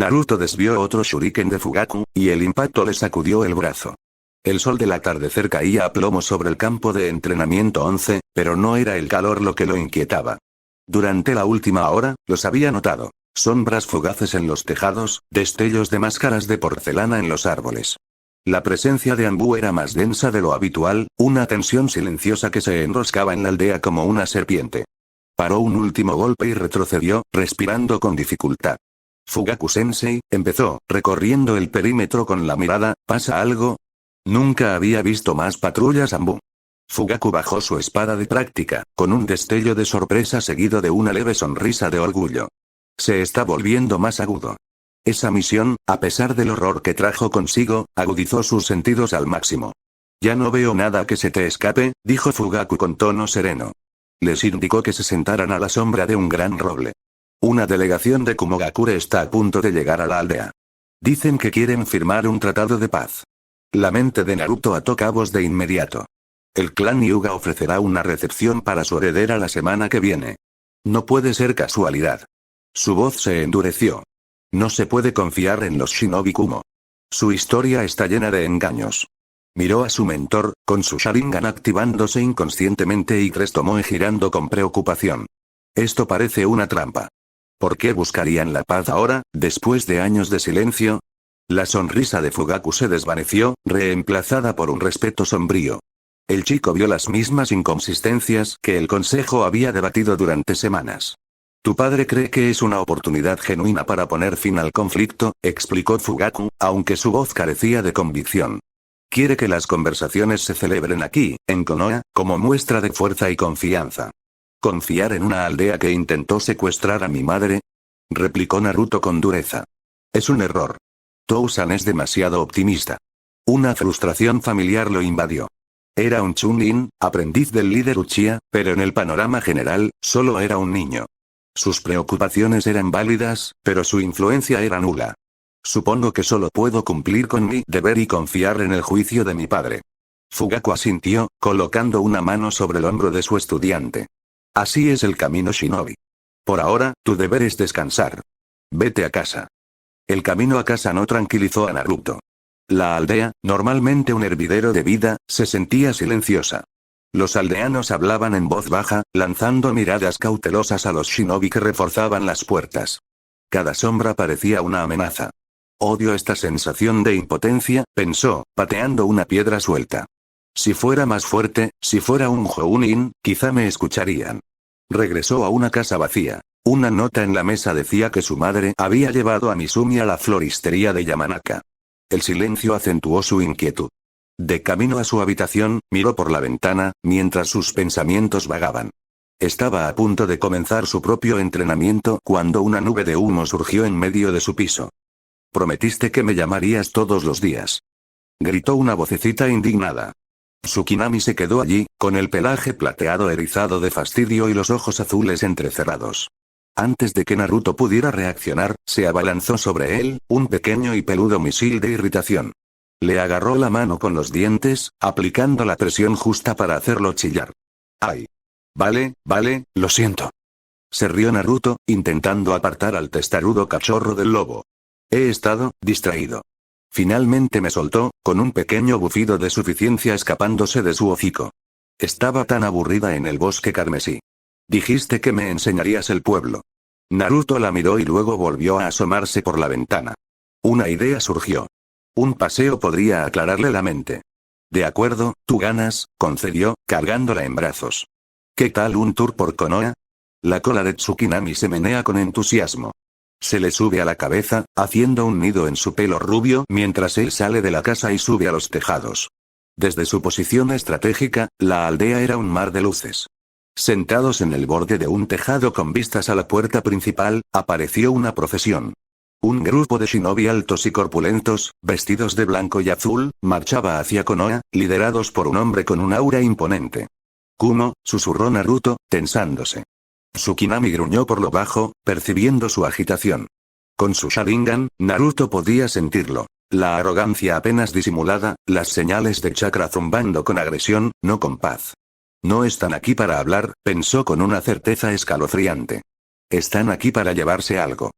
Naruto desvió otro shuriken de Fugaku, y el impacto le sacudió el brazo. El sol del atardecer caía a plomo sobre el campo de entrenamiento 11, pero no era el calor lo que lo inquietaba. Durante la última hora, los había notado. Sombras fugaces en los tejados, destellos de máscaras de porcelana en los árboles. La presencia de Anbu era más densa de lo habitual, una tensión silenciosa que se enroscaba en la aldea como una serpiente. Paró un último golpe y retrocedió, respirando con dificultad. Fugaku-sensei, empezó, recorriendo el perímetro con la mirada, ¿pasa algo? Nunca había visto más patrullas Anbu. Fugaku bajó su espada de práctica, con un destello de sorpresa seguido de una leve sonrisa de orgullo. Se está volviendo más agudo. Esa misión, a pesar del horror que trajo consigo, agudizó sus sentidos al máximo. Ya no veo nada que se te escape, dijo Fugaku con tono sereno. Les indicó que se sentaran a la sombra de un gran roble. Una delegación de Kumogakure está a punto de llegar a la aldea. Dicen que quieren firmar un tratado de paz. La mente de Naruto ató cabos de inmediato. El clan Hyuga ofrecerá una recepción para su heredera la semana que viene. No puede ser casualidad. Su voz se endureció. No se puede confiar en los Shinobi Kumo. Su historia está llena de engaños. Miró a su mentor, con su Sharingan activándose inconscientemente y Tres Tomoe girando con preocupación. Esto parece una trampa. ¿Por qué buscarían la paz ahora, después de años de silencio? La sonrisa de Fugaku se desvaneció, reemplazada por un respeto sombrío. El chico vio las mismas inconsistencias que el consejo había debatido durante semanas. Tu padre cree que es una oportunidad genuina para poner fin al conflicto, explicó Fugaku, aunque su voz carecía de convicción. Quiere que las conversaciones se celebren aquí, en Konoha, como muestra de fuerza y confianza. ¿Confiar en una aldea que intentó secuestrar a mi madre? Replicó Naruto con dureza. Es un error. Tou-san es demasiado optimista. Una frustración familiar lo invadió. Era un Chunin, aprendiz del líder Uchiha, pero en el panorama general, solo era un niño. Sus preocupaciones eran válidas, pero su influencia era nula. Supongo que solo puedo cumplir con mi deber y confiar en el juicio de mi padre. Fugaku asintió, colocando una mano sobre el hombro de su estudiante. Así es el camino Shinobi. Por ahora, tu deber es descansar. Vete a casa. El camino a casa no tranquilizó a Naruto. La aldea, normalmente un hervidero de vida, se sentía silenciosa. Los aldeanos hablaban en voz baja, lanzando miradas cautelosas a los shinobi que reforzaban las puertas. Cada sombra parecía una amenaza. Odio esta sensación de impotencia, pensó, pateando una piedra suelta. Si fuera más fuerte, si fuera un Jounin, quizá me escucharían. Regresó a una casa vacía. Una nota en la mesa decía que su madre había llevado a Mizumi a la floristería de Yamanaka. El silencio acentuó su inquietud. De camino a su habitación, miró por la ventana, mientras sus pensamientos vagaban. Estaba a punto de comenzar su propio entrenamiento cuando una nube de humo surgió en medio de su piso. Prometiste que me llamarías todos los días. Gritó una vocecita indignada. Tsukinami se quedó allí, con el pelaje plateado erizado de fastidio y los ojos azules entrecerrados. Antes de que Naruto pudiera reaccionar, se abalanzó sobre él, un pequeño y peludo misil de irritación. Le agarró la mano con los dientes, aplicando la presión justa para hacerlo chillar. ¡Ay! Vale, lo siento. Se rió Naruto, intentando apartar al testarudo cachorro del lobo. He estado distraído. Finalmente me soltó, con un pequeño bufido de suficiencia escapándose de su hocico. Estaba tan aburrida en el bosque carmesí. Dijiste que me enseñarías el pueblo. Naruto la miró y luego volvió a asomarse por la ventana. Una idea surgió. Un paseo podría aclararle la mente. De acuerdo, tú ganas, concedió, cargándola en brazos. ¿Qué tal un tour por Konoha? La cola de Tsukinami se menea con entusiasmo. Se le sube a la cabeza, haciendo un nido en su pelo rubio mientras él sale de la casa y sube a los tejados. Desde su posición estratégica, la aldea era un mar de luces. Sentados en el borde de un tejado con vistas a la puerta principal, apareció una procesión. Un grupo de shinobi altos y corpulentos, vestidos de blanco y azul, marchaba hacia Konoha, liderados por un hombre con un aura imponente. Kumo, susurró Naruto, tensándose. Tsukinami gruñó por lo bajo, percibiendo su agitación. Con su Sharingan, Naruto podía sentirlo. La arrogancia apenas disimulada, las señales de chakra zumbando con agresión, no con paz. No están aquí para hablar, pensó con una certeza escalofriante. Están aquí para llevarse algo.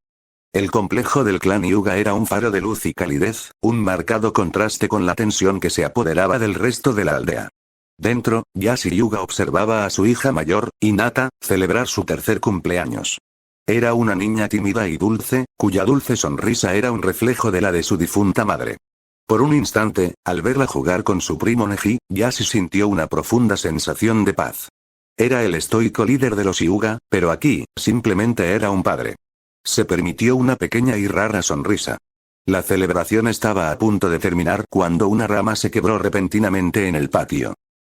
El complejo del clan Hyuga era un faro de luz y calidez, un marcado contraste con la tensión que se apoderaba del resto de la aldea. Dentro, Yasi Hyuga observaba a su hija mayor, Hinata, celebrar su tercer cumpleaños. Era una niña tímida y dulce, cuya dulce sonrisa era un reflejo de la de su difunta madre. Por un instante, al verla jugar con su primo Neji, Yasi sintió una profunda sensación de paz. Era el estoico líder de los Hyuga, pero aquí, simplemente era un padre. Se permitió una pequeña y rara sonrisa. La celebración estaba a punto de terminar cuando una rama se quebró repentinamente en el patio.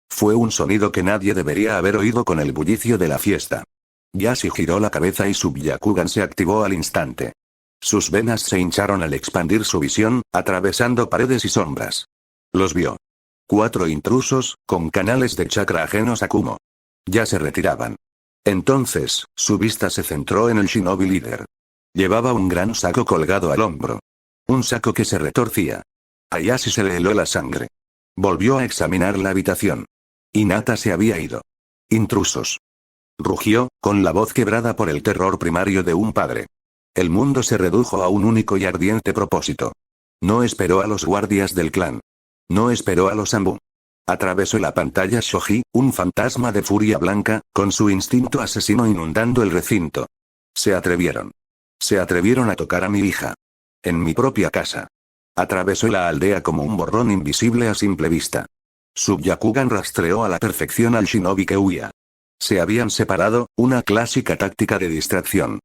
Fue un sonido que nadie debería haber oído con el bullicio de la fiesta. Yasi giró la cabeza y su Byakugan se activó al instante. Sus venas se hincharon al expandir su visión, atravesando paredes y sombras. Los vio. 4 intrusos, con canales de chakra ajenos a Kumo. Ya se retiraban. Entonces, su vista se centró en el shinobi líder. Llevaba un gran saco colgado al hombro. Un saco que se retorcía. A Yasi se le heló la sangre. Volvió a examinar la habitación. Hinata se había ido. Intrusos. Rugió, con la voz quebrada por el terror primario de un padre. El mundo se redujo a un único y ardiente propósito. No esperó a los guardias del clan. No esperó a los Anbu. Atravesó la pantalla Shoji, un fantasma de furia blanca, con su instinto asesino inundando el recinto. Se atrevieron. Se atrevieron a tocar a mi hija. En mi propia casa. Atravesó la aldea como un borrón invisible a simple vista. Su Byakugan rastreó a la perfección al shinobi que huía. Se habían separado, una clásica táctica de distracción.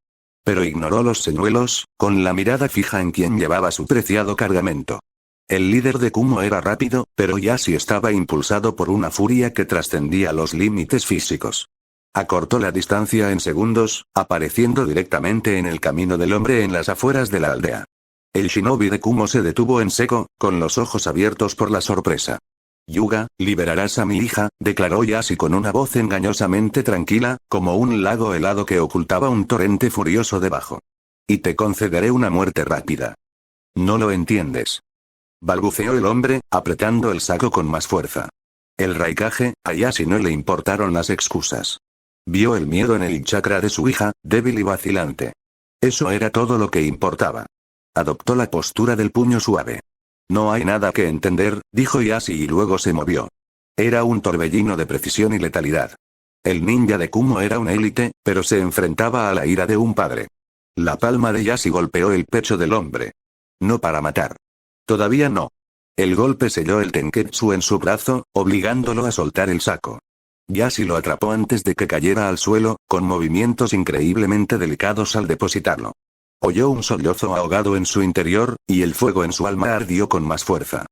Pero ignoró los señuelos, con la mirada fija en quien llevaba su preciado cargamento. El líder de Kumo era rápido, pero Yasi estaba impulsado por una furia que trascendía los límites físicos. Acortó la distancia en segundos, apareciendo directamente en el camino del hombre en las afueras de la aldea. El shinobi de Kumo se detuvo en seco, con los ojos abiertos por la sorpresa. Hyuga, liberarás a mi hija, declaró Yasi con una voz engañosamente tranquila, como un lago helado que ocultaba un torrente furioso debajo. Y te concederé una muerte rápida. No lo entiendes. Balbuceó el hombre, apretando el saco con más fuerza. El Raikage, a Yasi no le importaron las excusas. Vio el miedo en el chakra de su hija, débil y vacilante. Eso era todo lo que importaba. Adoptó la postura del puño suave. No hay nada que entender, dijo Yasi y luego se movió. Era un torbellino de precisión y letalidad. El ninja de Kumo era un élite, pero se enfrentaba a la ira de un padre. La palma de Yasi golpeó el pecho del hombre. No para matar. Todavía no. El golpe selló el tenketsu en su brazo, obligándolo a soltar el saco. Yasi lo atrapó antes de que cayera al suelo, con movimientos increíblemente delicados al depositarlo. Oyó un sollozo ahogado en su interior, y el fuego en su alma ardió con más fuerza.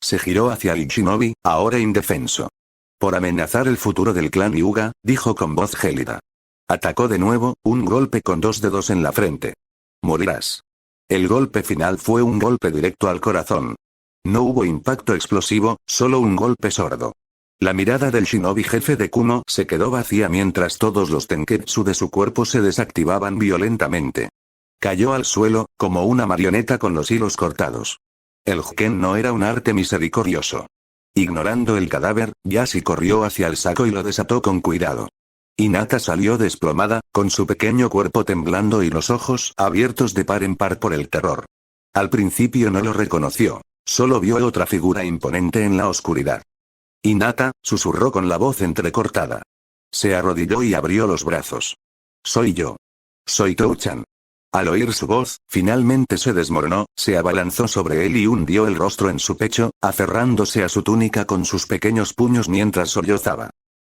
Se giró hacia el shinobi, ahora indefenso. Por amenazar el futuro del clan Hyuga, dijo con voz gélida. Atacó de nuevo, un golpe con 2 dedos en la frente. Morirás. El golpe final fue un golpe directo al corazón. No hubo impacto explosivo, solo un golpe sordo. La mirada del shinobi jefe de Kumo se quedó vacía mientras todos los tenketsu de su cuerpo se desactivaban violentamente. Cayó al suelo, como una marioneta con los hilos cortados. El Juken no era un arte misericordioso. Ignorando el cadáver, Yasi corrió hacia el saco y lo desató con cuidado. Hinata salió desplomada, con su pequeño cuerpo temblando y los ojos abiertos de par en par por el terror. Al principio no lo reconoció, solo vio otra figura imponente en la oscuridad. Hinata, susurró con la voz entrecortada. Se arrodilló y abrió los brazos. Soy yo. Soy Touchan. Al oír su voz, finalmente se desmoronó, se abalanzó sobre él y hundió el rostro en su pecho, aferrándose a su túnica con sus pequeños puños mientras sollozaba.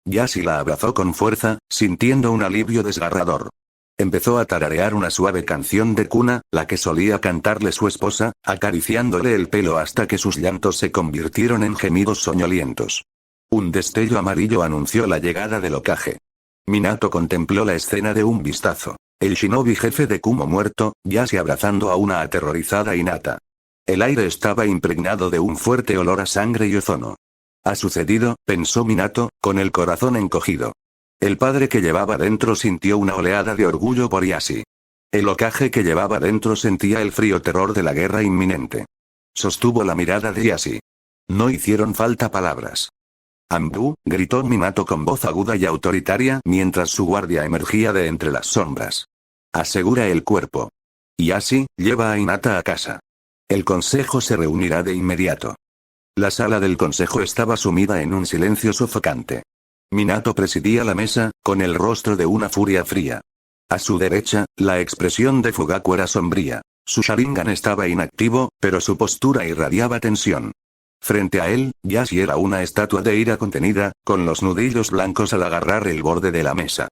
Yasi la abrazó con fuerza, sintiendo un alivio desgarrador. Empezó a tararear una suave canción de cuna, la que solía cantarle su esposa, acariciándole el pelo hasta que sus llantos se convirtieron en gemidos soñolientos. Un destello amarillo anunció la llegada del Hokage. Minato contempló la escena de un vistazo. El shinobi jefe de Kumo muerto, Yasi abrazando a una aterrorizada Hinata. El aire estaba impregnado de un fuerte olor a sangre y ozono. Ha sucedido, pensó Minato, con el corazón encogido. El padre que llevaba dentro sintió una oleada de orgullo por Yasi. El Hokage que llevaba dentro sentía el frío terror de la guerra inminente. Sostuvo la mirada de Yasi. No hicieron falta palabras. Anbu, gritó Minato con voz aguda y autoritaria mientras su guardia emergía de entre las sombras. Asegura el cuerpo. Y así, lleva a Hinata a casa. El consejo se reunirá de inmediato. La sala del consejo estaba sumida en un silencio sofocante. Minato presidía la mesa, con el rostro de una furia fría. A su derecha, la expresión de Fugaku era sombría. Su Sharingan estaba inactivo, pero su postura irradiaba tensión. Frente a él, Yashi era una estatua de ira contenida, con los nudillos blancos al agarrar el borde de la mesa.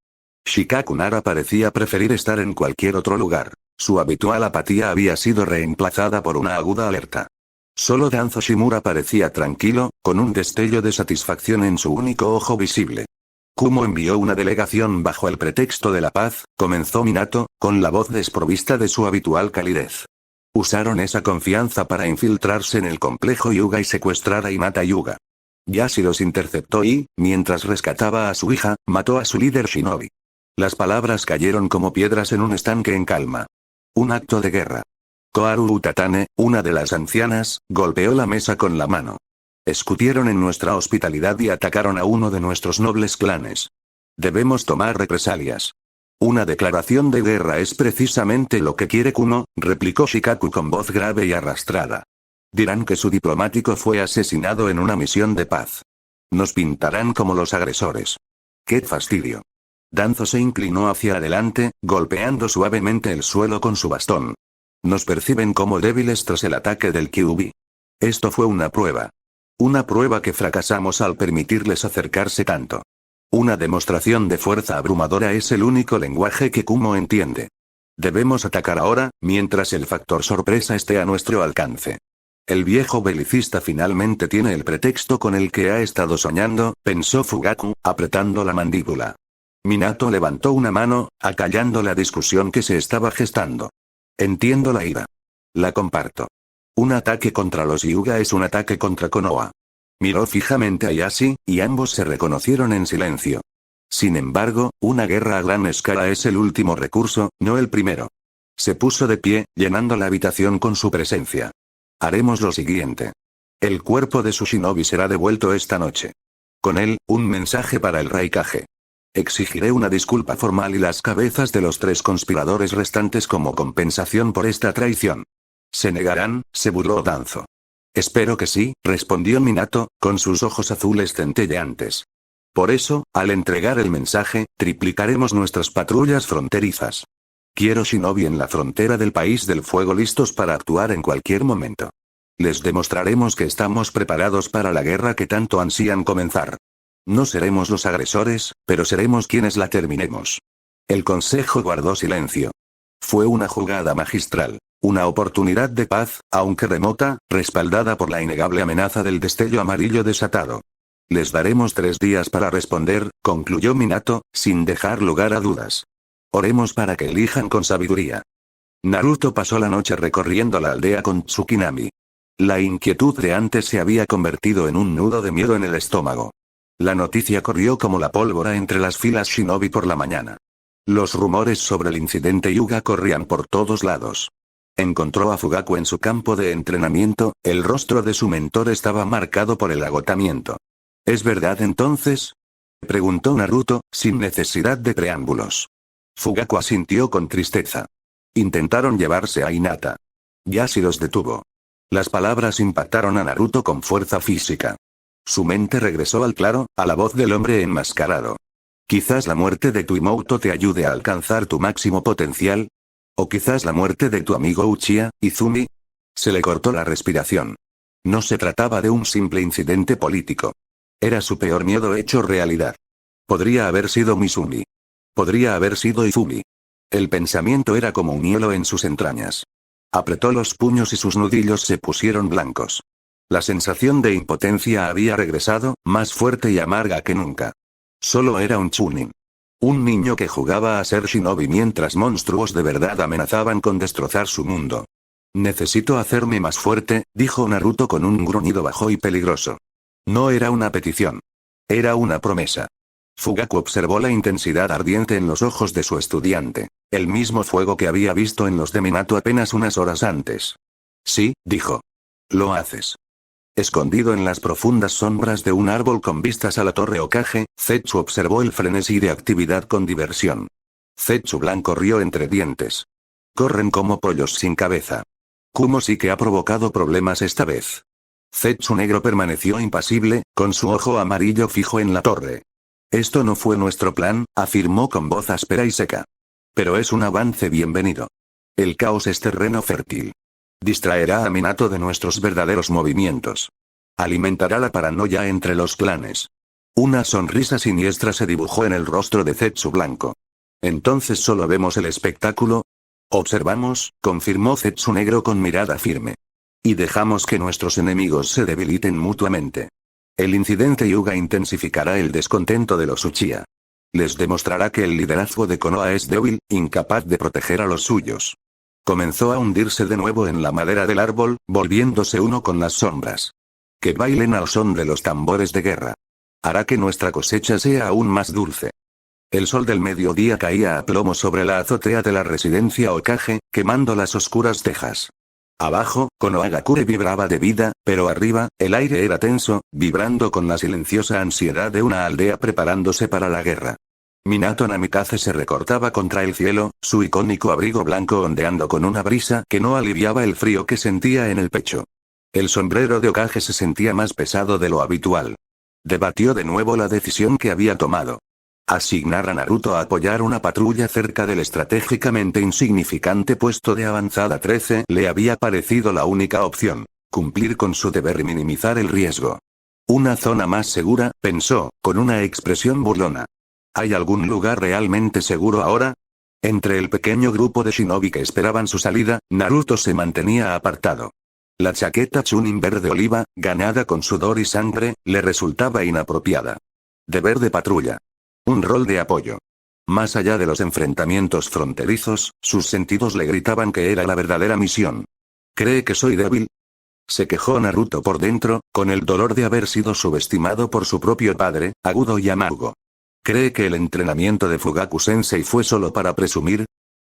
Shikaku Nara parecía preferir estar en cualquier otro lugar. Su habitual apatía había sido reemplazada por una aguda alerta. Solo Danzo Shimura parecía tranquilo, con un destello de satisfacción en su único ojo visible. Kumo envió una delegación bajo el pretexto de la paz, comenzó Minato, con la voz desprovista de su habitual calidez. Usaron esa confianza para infiltrarse en el complejo Hyuga y secuestrar a Hinata Hyuga. Yashi los interceptó y, mientras rescataba a su hija, mató a su líder shinobi. Las palabras cayeron como piedras en un estanque en calma. Un acto de guerra. Koharu Utatane, una de las ancianas, golpeó la mesa con la mano. Escupieron en nuestra hospitalidad y atacaron a uno de nuestros nobles clanes. Debemos tomar represalias. Una declaración de guerra es precisamente lo que quiere Kumo, replicó Shikaku con voz grave y arrastrada. Dirán que su diplomático fue asesinado en una misión de paz. Nos pintarán como los agresores. ¡Qué fastidio! Danzo se inclinó hacia adelante, golpeando suavemente el suelo con su bastón. Nos perciben como débiles tras el ataque del Kyuubi. Esto fue una prueba. Una prueba que fracasamos al permitirles acercarse tanto. Una demostración de fuerza abrumadora es el único lenguaje que Kumo entiende. Debemos atacar ahora, mientras el factor sorpresa esté a nuestro alcance. El viejo belicista finalmente tiene el pretexto con el que ha estado soñando, pensó Fugaku, apretando la mandíbula. Minato levantó una mano, acallando la discusión que se estaba gestando. Entiendo la ira. La comparto. Un ataque contra los Hyuga es un ataque contra Konoha. Miró fijamente a Yashi, y ambos se reconocieron en silencio. Sin embargo, una guerra a gran escala es el último recurso, no el primero. Se puso de pie, llenando la habitación con su presencia. Haremos lo siguiente. El cuerpo de su shinobi será devuelto esta noche. Con él, un mensaje para el Raikage. Exigiré una disculpa formal y las cabezas de los 3 conspiradores restantes como compensación por esta traición. ¿Se negarán?, se burló Danzo. Espero que sí, respondió Minato, con sus ojos azules centelleantes. Por eso, al entregar el mensaje, triplicaremos nuestras patrullas fronterizas. Quiero shinobi en la frontera del país del fuego listos para actuar en cualquier momento. Les demostraremos que estamos preparados para la guerra que tanto ansían comenzar. No seremos los agresores, pero seremos quienes la terminemos. El consejo guardó silencio. Fue una jugada magistral. Una oportunidad de paz, aunque remota, respaldada por la innegable amenaza del destello amarillo desatado. Les daremos 3 días para responder, concluyó Minato, sin dejar lugar a dudas. Oremos para que elijan con sabiduría. Naruto pasó la noche recorriendo la aldea con Tsukinami. La inquietud de antes se había convertido en un nudo de miedo en el estómago. La noticia corrió como la pólvora entre las filas shinobi por la mañana. Los rumores sobre el incidente Hyuga corrían por todos lados. Encontró a Fugaku en su campo de entrenamiento, el rostro de su mentor estaba marcado por el agotamiento. ¿Es verdad entonces?, preguntó Naruto, sin necesidad de preámbulos. Fugaku asintió con tristeza. Intentaron llevarse a Hinata. Yashi los detuvo. Las palabras impactaron a Naruto con fuerza física. Su mente regresó al claro, a la voz del hombre enmascarado. Quizás la muerte de tu Imoto te ayude a alcanzar tu máximo potencial. O quizás la muerte de tu amigo Uchiha, Izumi. Se le cortó la respiración. No se trataba de un simple incidente político. Era su peor miedo hecho realidad. Podría haber sido Mizumi. Podría haber sido Izumi. El pensamiento era como un hielo en sus entrañas. Apretó los puños y sus nudillos se pusieron blancos. La sensación de impotencia había regresado, más fuerte y amarga que nunca. Solo era un chunin. Un niño que jugaba a ser shinobi mientras monstruos de verdad amenazaban con destrozar su mundo. Necesito hacerme más fuerte, dijo Naruto con un gruñido bajo y peligroso. No era una petición. Era una promesa. Fugaku observó la intensidad ardiente en los ojos de su estudiante. El mismo fuego que había visto en los de Minato apenas unas horas antes. Sí, dijo. Lo haces. Escondido en las profundas sombras de un árbol con vistas a la torre Hokage, Zetsu observó el frenesí de actividad con diversión. Zetsu blanco rió entre dientes. Corren como pollos sin cabeza. Kumo sí que ha provocado problemas esta vez. Zetsu Negro permaneció impasible, con su ojo amarillo fijo en la torre. Esto no fue nuestro plan, afirmó con voz áspera y seca. Pero es un avance bienvenido. El caos es terreno fértil. Distraerá a Minato de nuestros verdaderos movimientos. Alimentará la paranoia entre los clanes. Una sonrisa siniestra se dibujó en el rostro de Zetsu Blanco. ¿Entonces solo vemos el espectáculo? Observamos, confirmó Zetsu Negro con mirada firme. Y dejamos que nuestros enemigos se debiliten mutuamente. El incidente Hyuga intensificará el descontento de los Uchiha. Les demostrará que el liderazgo de Konoha es débil, incapaz de proteger a los suyos. Comenzó a hundirse de nuevo en la madera del árbol, volviéndose uno con las sombras. Que bailen al son de los tambores de guerra. Hará que nuestra cosecha sea aún más dulce. El sol del mediodía caía a plomo sobre la azotea de la residencia Hokage, quemando las oscuras tejas. Abajo, Konohagakure vibraba de vida, pero arriba, el aire era tenso, vibrando con la silenciosa ansiedad de una aldea preparándose para la guerra. Minato Namikaze se recortaba contra el cielo, su icónico abrigo blanco ondeando con una brisa que no aliviaba el frío que sentía en el pecho. El sombrero de Hokage se sentía más pesado de lo habitual. Debatió de nuevo la decisión que había tomado. Asignar a Naruto a apoyar una patrulla cerca del estratégicamente insignificante puesto de avanzada 13 le había parecido la única opción. Cumplir con su deber y minimizar el riesgo. Una zona más segura, pensó, con una expresión burlona. ¿Hay algún lugar realmente seguro ahora? Entre el pequeño grupo de shinobi que esperaban su salida, Naruto se mantenía apartado. La chaqueta Chunin verde oliva, ganada con sudor y sangre, le resultaba inapropiada. Deber de patrulla. Un rol de apoyo. Más allá de los enfrentamientos fronterizos, sus sentidos le gritaban que era la verdadera misión. ¿Cree que soy débil? Se quejó Naruto por dentro, con el dolor de haber sido subestimado por su propio padre, agudo y amargo. ¿Cree que el entrenamiento de Fugaku-sensei fue solo para presumir?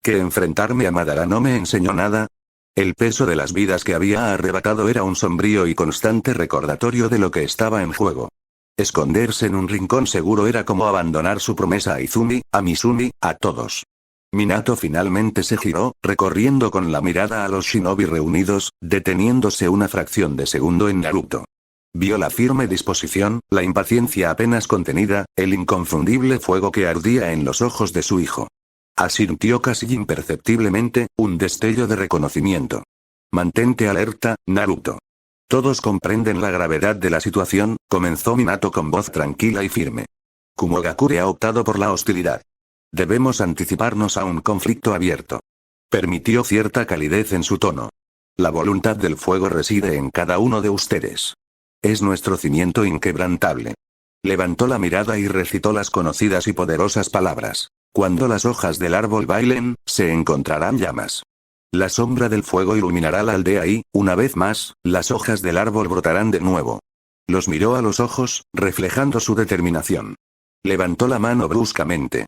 ¿Que enfrentarme a Madara no me enseñó nada? El peso de las vidas que había arrebatado era un sombrío y constante recordatorio de lo que estaba en juego. Esconderse en un rincón seguro era como abandonar su promesa a Izumi, a Mizumi, a todos. Minato finalmente se giró, recorriendo con la mirada a los shinobi reunidos, deteniéndose una fracción de segundo en Naruto. Vio la firme disposición, la impaciencia apenas contenida, el inconfundible fuego que ardía en los ojos de su hijo. Asintió casi imperceptiblemente, un destello de reconocimiento. Mantente alerta, Naruto. Todos comprenden la gravedad de la situación, comenzó Minato con voz tranquila y firme. Kumogakure ha optado por la hostilidad. Debemos anticiparnos a un conflicto abierto. Permitió cierta calidez en su tono. La voluntad del fuego reside en cada uno de ustedes. Es nuestro cimiento inquebrantable. Levantó la mirada y recitó las conocidas y poderosas palabras. Cuando las hojas del árbol bailen, se encontrarán llamas. La sombra del fuego iluminará la aldea y, una vez más, las hojas del árbol brotarán de nuevo. Los miró a los ojos, reflejando su determinación. Levantó la mano bruscamente.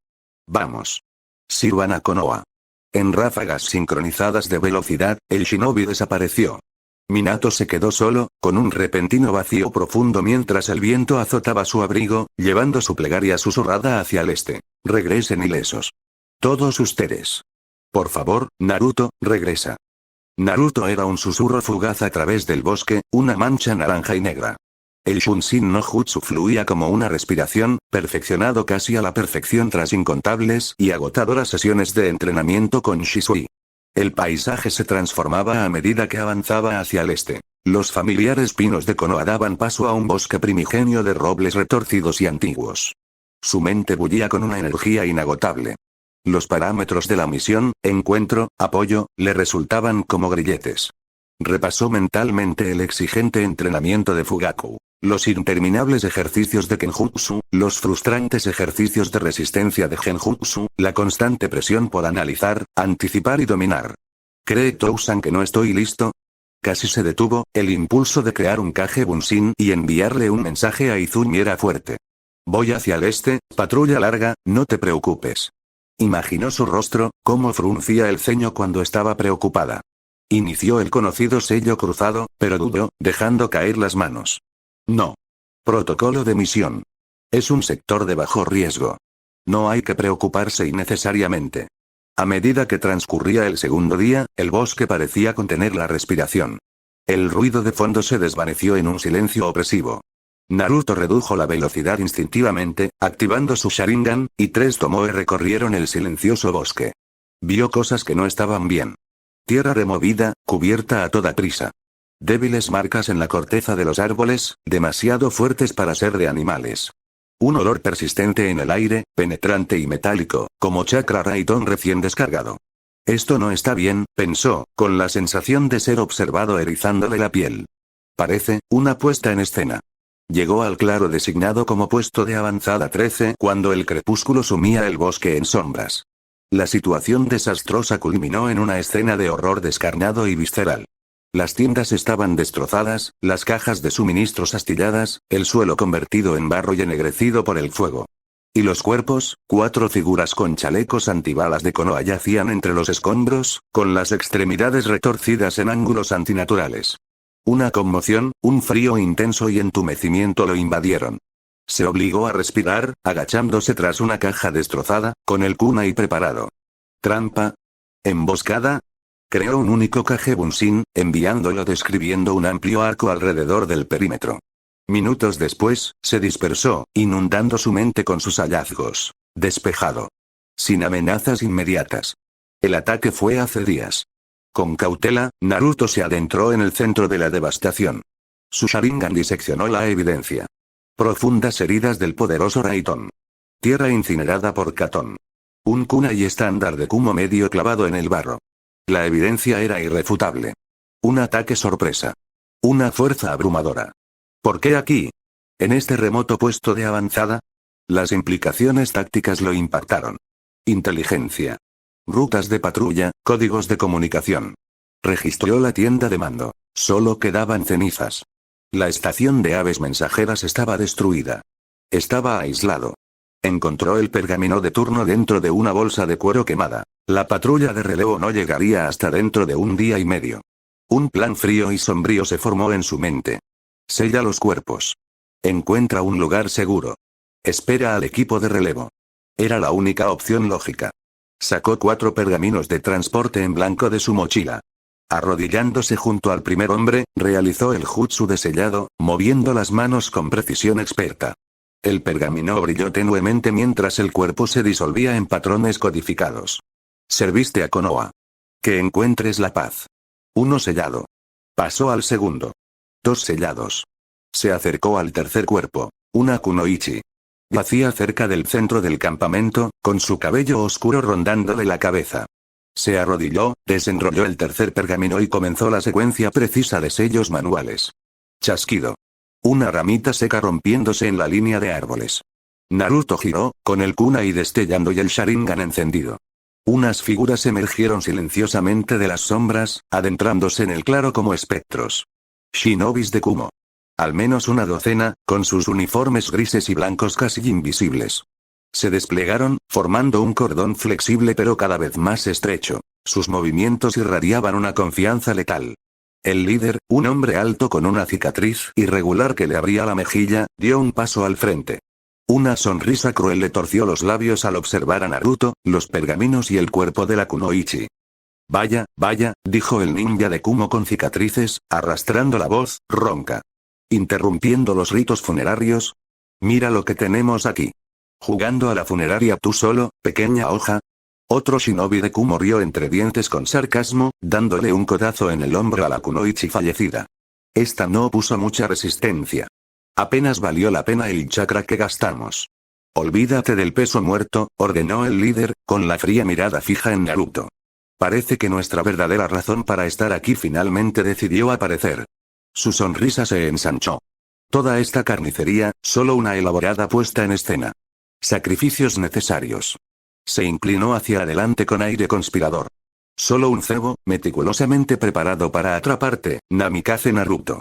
Vamos. Sirvan a Konoha. En ráfagas sincronizadas de velocidad, el shinobi desapareció. Minato se quedó solo, con un repentino vacío profundo mientras el viento azotaba su abrigo, llevando su plegaria susurrada hacia el este. Regresen ilesos. Todos ustedes. Por favor, Naruto, regresa. Naruto era un susurro fugaz a través del bosque, una mancha naranja y negra. El Shunshin no Jutsu fluía como una respiración, perfeccionado casi a la perfección tras incontables y agotadoras sesiones de entrenamiento con Shisui. El paisaje se transformaba a medida que avanzaba hacia el este. Los familiares pinos de Konoha daban paso a un bosque primigenio de robles retorcidos y antiguos. Su mente bullía con una energía inagotable. Los parámetros de la misión, encuentro, apoyo, le resultaban como grilletes. Repasó mentalmente el exigente entrenamiento de Fugaku, los interminables ejercicios de Kenjutsu, los frustrantes ejercicios de resistencia de Genjutsu, la constante presión por analizar, anticipar y dominar. ¿Cree Tousan que no estoy listo? Casi se detuvo, el impulso de crear un Kage Bunshin y enviarle un mensaje a Izumi era fuerte. Voy hacia el este, patrulla larga, no te preocupes. Imaginó su rostro, cómo fruncía el ceño cuando estaba preocupada. Inició el conocido sello cruzado, pero dudó, dejando caer las manos. No. Protocolo de misión. Es un sector de bajo riesgo. No hay que preocuparse innecesariamente. A medida que transcurría el segundo día, el bosque parecía contener la respiración. El ruido de fondo se desvaneció en un silencio opresivo. Naruto redujo la velocidad instintivamente, activando su Sharingan, y tres Tomoe recorrieron el silencioso bosque. Vio cosas que no estaban bien. Tierra removida, cubierta a toda prisa. Débiles marcas en la corteza de los árboles, demasiado fuertes para ser de animales. Un olor persistente en el aire, penetrante y metálico, como chakra Raitón recién descargado. Esto no está bien, pensó, con la sensación de ser observado erizándole la piel. Parece, una puesta en escena. Llegó al claro designado como puesto de avanzada 13 cuando el crepúsculo sumía el bosque en sombras. La situación desastrosa culminó en una escena de horror descarnado y visceral. Las tiendas estaban destrozadas, las cajas de suministros astilladas, el suelo convertido en barro y ennegrecido por el fuego. Y los cuerpos, 4 figuras con chalecos antibalas de Konoha yacían entre los escombros, con las extremidades retorcidas en ángulos antinaturales. Una conmoción, un frío intenso y entumecimiento lo invadieron. Se obligó a respirar, agachándose tras una caja destrozada, con el kunai preparado. ¿Trampa? ¿Emboscada? Creó un único Kage Bunshin, enviándolo describiendo un amplio arco alrededor del perímetro. Minutos después, se dispersó, inundando su mente con sus hallazgos. Despejado. Sin amenazas inmediatas. El ataque fue hace días. Con cautela, Naruto se adentró en el centro de la devastación. Su Sharingan diseccionó la evidencia. Profundas heridas del poderoso Raitón. Tierra incinerada por Katon. Un kunai estándar de Kumo medio clavado en el barro. La evidencia era irrefutable. Un ataque sorpresa. Una fuerza abrumadora. ¿Por qué aquí? ¿En este remoto puesto de avanzada? Las implicaciones tácticas lo impactaron. Inteligencia. Rutas de patrulla, códigos de comunicación. Registró la tienda de mando. Solo quedaban cenizas. La estación de aves mensajeras estaba destruida. Estaba aislado. Encontró el pergamino de turno dentro de una bolsa de cuero quemada. La patrulla de relevo no llegaría hasta dentro de un día y medio. Un plan frío y sombrío se formó en su mente. Sella los cuerpos. Encuentra un lugar seguro. Espera al equipo de relevo. Era la única opción lógica. Sacó 4 pergaminos de transporte en blanco de su mochila. Arrodillándose junto al primer hombre, realizó el jutsu de sellado, moviendo las manos con precisión experta. El pergamino brilló tenuemente mientras el cuerpo se disolvía en patrones codificados. Serviste a Konoha. Que encuentres la paz. 1 sellado. Pasó al segundo. 2 sellados. Se acercó al tercer cuerpo, una kunoichi. Yacía cerca del centro del campamento, con su cabello oscuro rondándole la cabeza. Se arrodilló, desenrolló el tercer pergamino y comenzó la secuencia precisa de sellos manuales. Chasquido. Una ramita seca rompiéndose en la línea de árboles. Naruto giró, con el kunai destellando y el Sharingan encendido. Unas figuras emergieron silenciosamente de las sombras, adentrándose en el claro como espectros. Shinobis de Kumo. Al menos una docena, con sus uniformes grises y blancos casi invisibles. Se desplegaron, formando un cordón flexible pero cada vez más estrecho. Sus movimientos irradiaban una confianza letal. El líder, un hombre alto con una cicatriz irregular que le abría la mejilla, dio un paso al frente. Una sonrisa cruel le torció los labios al observar a Naruto, los pergaminos y el cuerpo de la kunoichi. Vaya, vaya, dijo el ninja de Kumo con cicatrices, arrastrando la voz, ronca. Interrumpiendo los ritos funerarios. Mira lo que tenemos aquí. ¿Jugando a la funeraria tú solo, pequeña hoja? Otro shinobi de Kumo rió entre dientes con sarcasmo, dándole un codazo en el hombro a la kunoichi fallecida. Esta no puso mucha resistencia. Apenas valió la pena el chakra que gastamos. Olvídate del peso muerto, ordenó el líder, con la fría mirada fija en Naruto. Parece que nuestra verdadera razón para estar aquí finalmente decidió aparecer. Su sonrisa se ensanchó. Toda esta carnicería, solo una elaborada puesta en escena. Sacrificios necesarios. Se inclinó hacia adelante con aire conspirador. Solo un cebo, meticulosamente preparado para atraparte, Namikaze Naruto.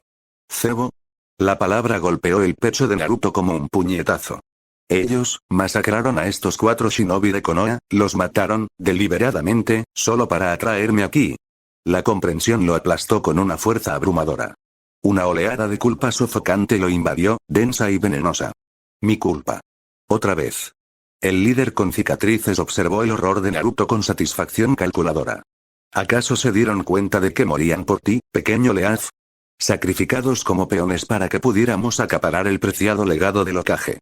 ¿Cebo? La palabra golpeó el pecho de Naruto como un puñetazo. Ellos, masacraron a estos 4 shinobi de Konoha, los mataron, deliberadamente, solo para atraerme aquí. La comprensión lo aplastó con una fuerza abrumadora. Una oleada de culpa sofocante lo invadió, densa y venenosa. Mi culpa. Otra vez. El líder con cicatrices observó el horror de Naruto con satisfacción calculadora. ¿Acaso se dieron cuenta de que morían por ti, pequeño Leaf? Sacrificados como peones para que pudiéramos acaparar el preciado legado del Hokage.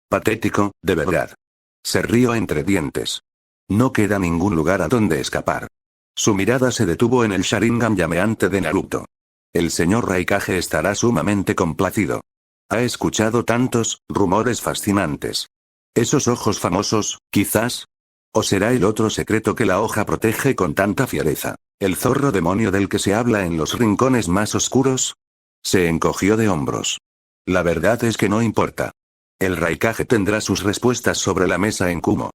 Patético, de verdad. Se rió entre dientes. No queda ningún lugar a donde escapar. Su mirada se detuvo en el Sharingan llameante de Naruto. El señor Raikage estará sumamente complacido. Ha escuchado tantos rumores fascinantes. ¿Esos ojos famosos, quizás? ¿O será el otro secreto que la hoja protege con tanta fiereza? ¿El zorro demonio del que se habla en los rincones más oscuros? Se encogió de hombros. La verdad es que no importa. El Raikage tendrá sus respuestas sobre la mesa en Kumo.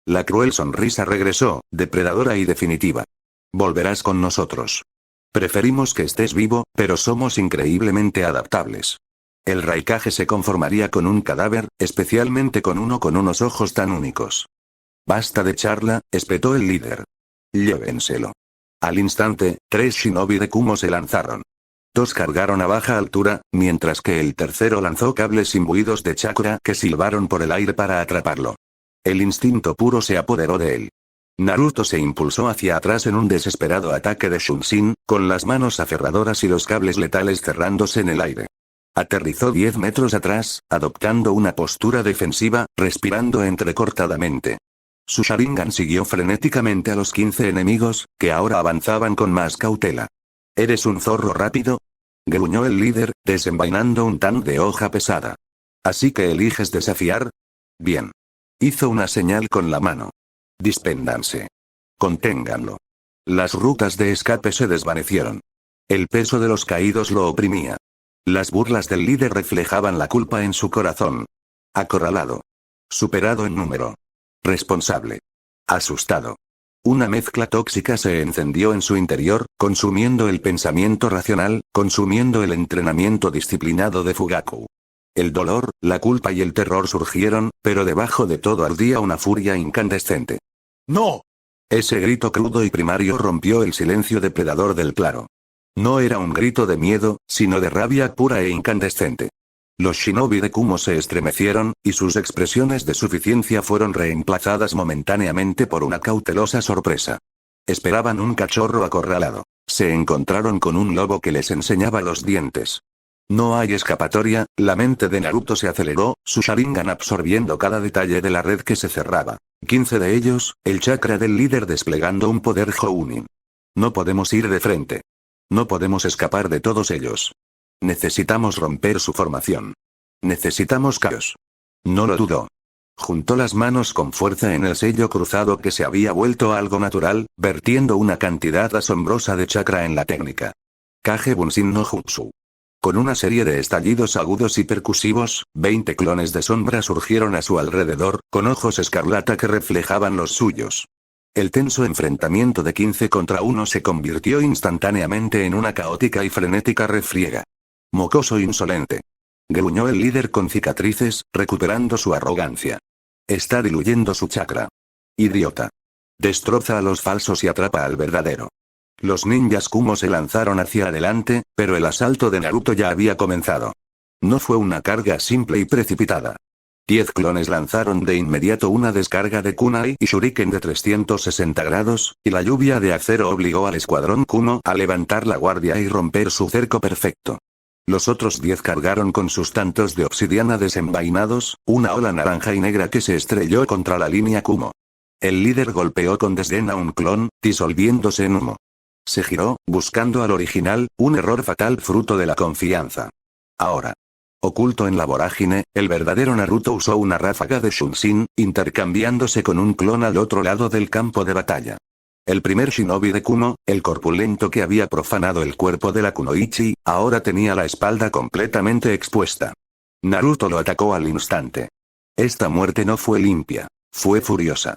La cruel sonrisa regresó, depredadora y definitiva. Volverás con nosotros. Preferimos que estés vivo, pero somos increíblemente adaptables. El Raikage se conformaría con un cadáver, especialmente con uno con unos ojos tan únicos. Basta de charla, espetó el líder. Llévenselo. Al instante, 3 shinobi de Kumo se lanzaron. 2 cargaron a baja altura, mientras que el tercero lanzó cables imbuidos de chakra que silbaron por el aire para atraparlo. El instinto puro se apoderó de él. Naruto se impulsó hacia atrás en un desesperado ataque de Shunshin, con las manos aferradoras y los cables letales cerrándose en el aire. Aterrizó 10 metros atrás, adoptando una postura defensiva, respirando entrecortadamente. Su Sharingan siguió frenéticamente a los 15 enemigos, que ahora avanzaban con más cautela. ¿Eres un zorro rápido? Gruñó el líder, desenvainando un tan de hoja pesada. ¿Así que eliges desafiar? Bien. Hizo una señal con la mano. Dispéndanse. Conténganlo. Las rutas de escape se desvanecieron. El peso de los caídos lo oprimía. Las burlas del líder reflejaban la culpa en su corazón. Acorralado. Superado en número. Responsable. Asustado. Una mezcla tóxica se encendió en su interior, consumiendo el pensamiento racional, consumiendo el entrenamiento disciplinado de Fugaku. El dolor, la culpa y el terror surgieron, pero debajo de todo ardía una furia incandescente. ¡No! Ese grito crudo y primario rompió el silencio depredador del claro. No era un grito de miedo, sino de rabia pura e incandescente. Los shinobi de Kumo se estremecieron, y sus expresiones de suficiencia fueron reemplazadas momentáneamente por una cautelosa sorpresa. Esperaban un cachorro acorralado. Se encontraron con un lobo que les enseñaba los dientes. No hay escapatoria, la mente de Naruto se aceleró, su Sharingan absorbiendo cada detalle de la red que se cerraba. 15 de ellos, el chakra del líder desplegando un poder Jounin. No podemos ir de frente. No podemos escapar de todos ellos. Necesitamos romper su formación. Necesitamos caos. No lo dudó. Juntó las manos con fuerza en el sello cruzado que se había vuelto algo natural, vertiendo una cantidad asombrosa de chakra en la técnica. Kage Bunshin no Jutsu. Con una serie de estallidos agudos y percusivos, 20 clones de sombra surgieron a su alrededor, con ojos escarlata que reflejaban los suyos. El tenso enfrentamiento de 15 contra 1 se convirtió instantáneamente en una caótica y frenética refriega. Mocoso insolente. Gruñó el líder con cicatrices, recuperando su arrogancia. Está diluyendo su chakra. Idiota. Destroza a los falsos y atrapa al verdadero. Los ninjas Kumo se lanzaron hacia adelante, pero el asalto de Naruto ya había comenzado. No fue una carga simple y precipitada. 10 clones lanzaron de inmediato una descarga de kunai y shuriken de 360 grados, y la lluvia de acero obligó al escuadrón Kumo a levantar la guardia y romper su cerco perfecto. Los otros 10 cargaron con sus tantos de obsidiana desenvainados, una ola naranja y negra que se estrelló contra la línea Kumo. El líder golpeó con desdén a un clon, disolviéndose en humo. Se giró, buscando al original, un error fatal fruto de la confianza. Ahora. Oculto en la vorágine, el verdadero Naruto usó una ráfaga de Shunshin, intercambiándose con un clon al otro lado del campo de batalla. El primer shinobi de Kumo, el corpulento que había profanado el cuerpo de la kunoichi, ahora tenía la espalda completamente expuesta. Naruto lo atacó al instante. Esta muerte no fue limpia, fue furiosa.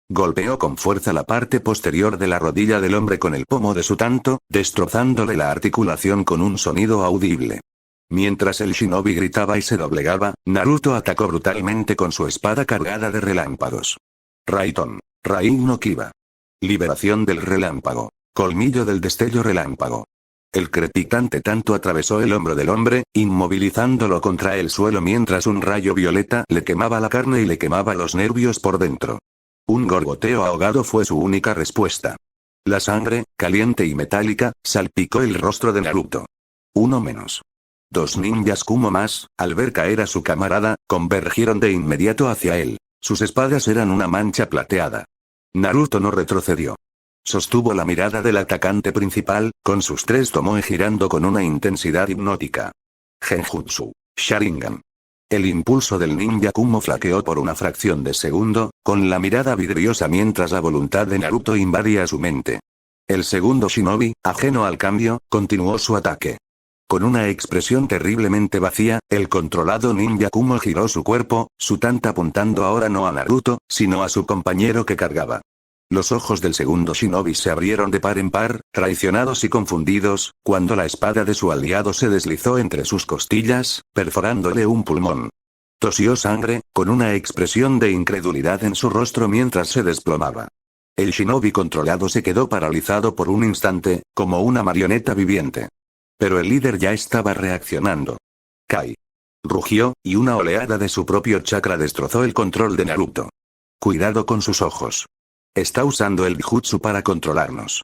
Golpeó con fuerza la parte posterior de la rodilla del hombre con el pomo de su tanto, destrozándole la articulación con un sonido audible. Mientras el shinobi gritaba y se doblegaba, Naruto atacó brutalmente con su espada cargada de relámpagos. Raiton. Rain no Kiba. Liberación del relámpago. Colmillo del destello relámpago. El crepitante tanto atravesó el hombro del hombre, inmovilizándolo contra el suelo mientras un rayo violeta le quemaba la carne y le quemaba los nervios por dentro. Un gorgoteo ahogado fue su única respuesta. La sangre, caliente y metálica, salpicó el rostro de Naruto. Uno menos. Dos ninjas Kumo más, al ver caer a su camarada, convergieron de inmediato hacia él. Sus espadas eran una mancha plateada. Naruto no retrocedió. Sostuvo la mirada del atacante principal, con sus tres tomoe girando con una intensidad hipnótica. Genjutsu. Sharingan. El impulso del ninja Kumo flaqueó por una fracción de segundo, con la mirada vidriosa mientras la voluntad de Naruto invadía su mente. El segundo shinobi, ajeno al cambio, continuó su ataque. Con una expresión terriblemente vacía, el controlado ninja Kumo giró su cuerpo, su tanta apuntando ahora no a Naruto, sino a su compañero que cargaba. Los ojos del segundo shinobi se abrieron de par en par, traicionados y confundidos, cuando la espada de su aliado se deslizó entre sus costillas, perforándole un pulmón. Tosió sangre, con una expresión de incredulidad en su rostro mientras se desplomaba. El shinobi controlado se quedó paralizado por un instante, como una marioneta viviente. Pero el líder ya estaba reaccionando. Kai. Rugió, y una oleada de su propio chakra destrozó el control de Naruto. Cuidado con sus ojos. Está usando el Bijutsu para controlarnos.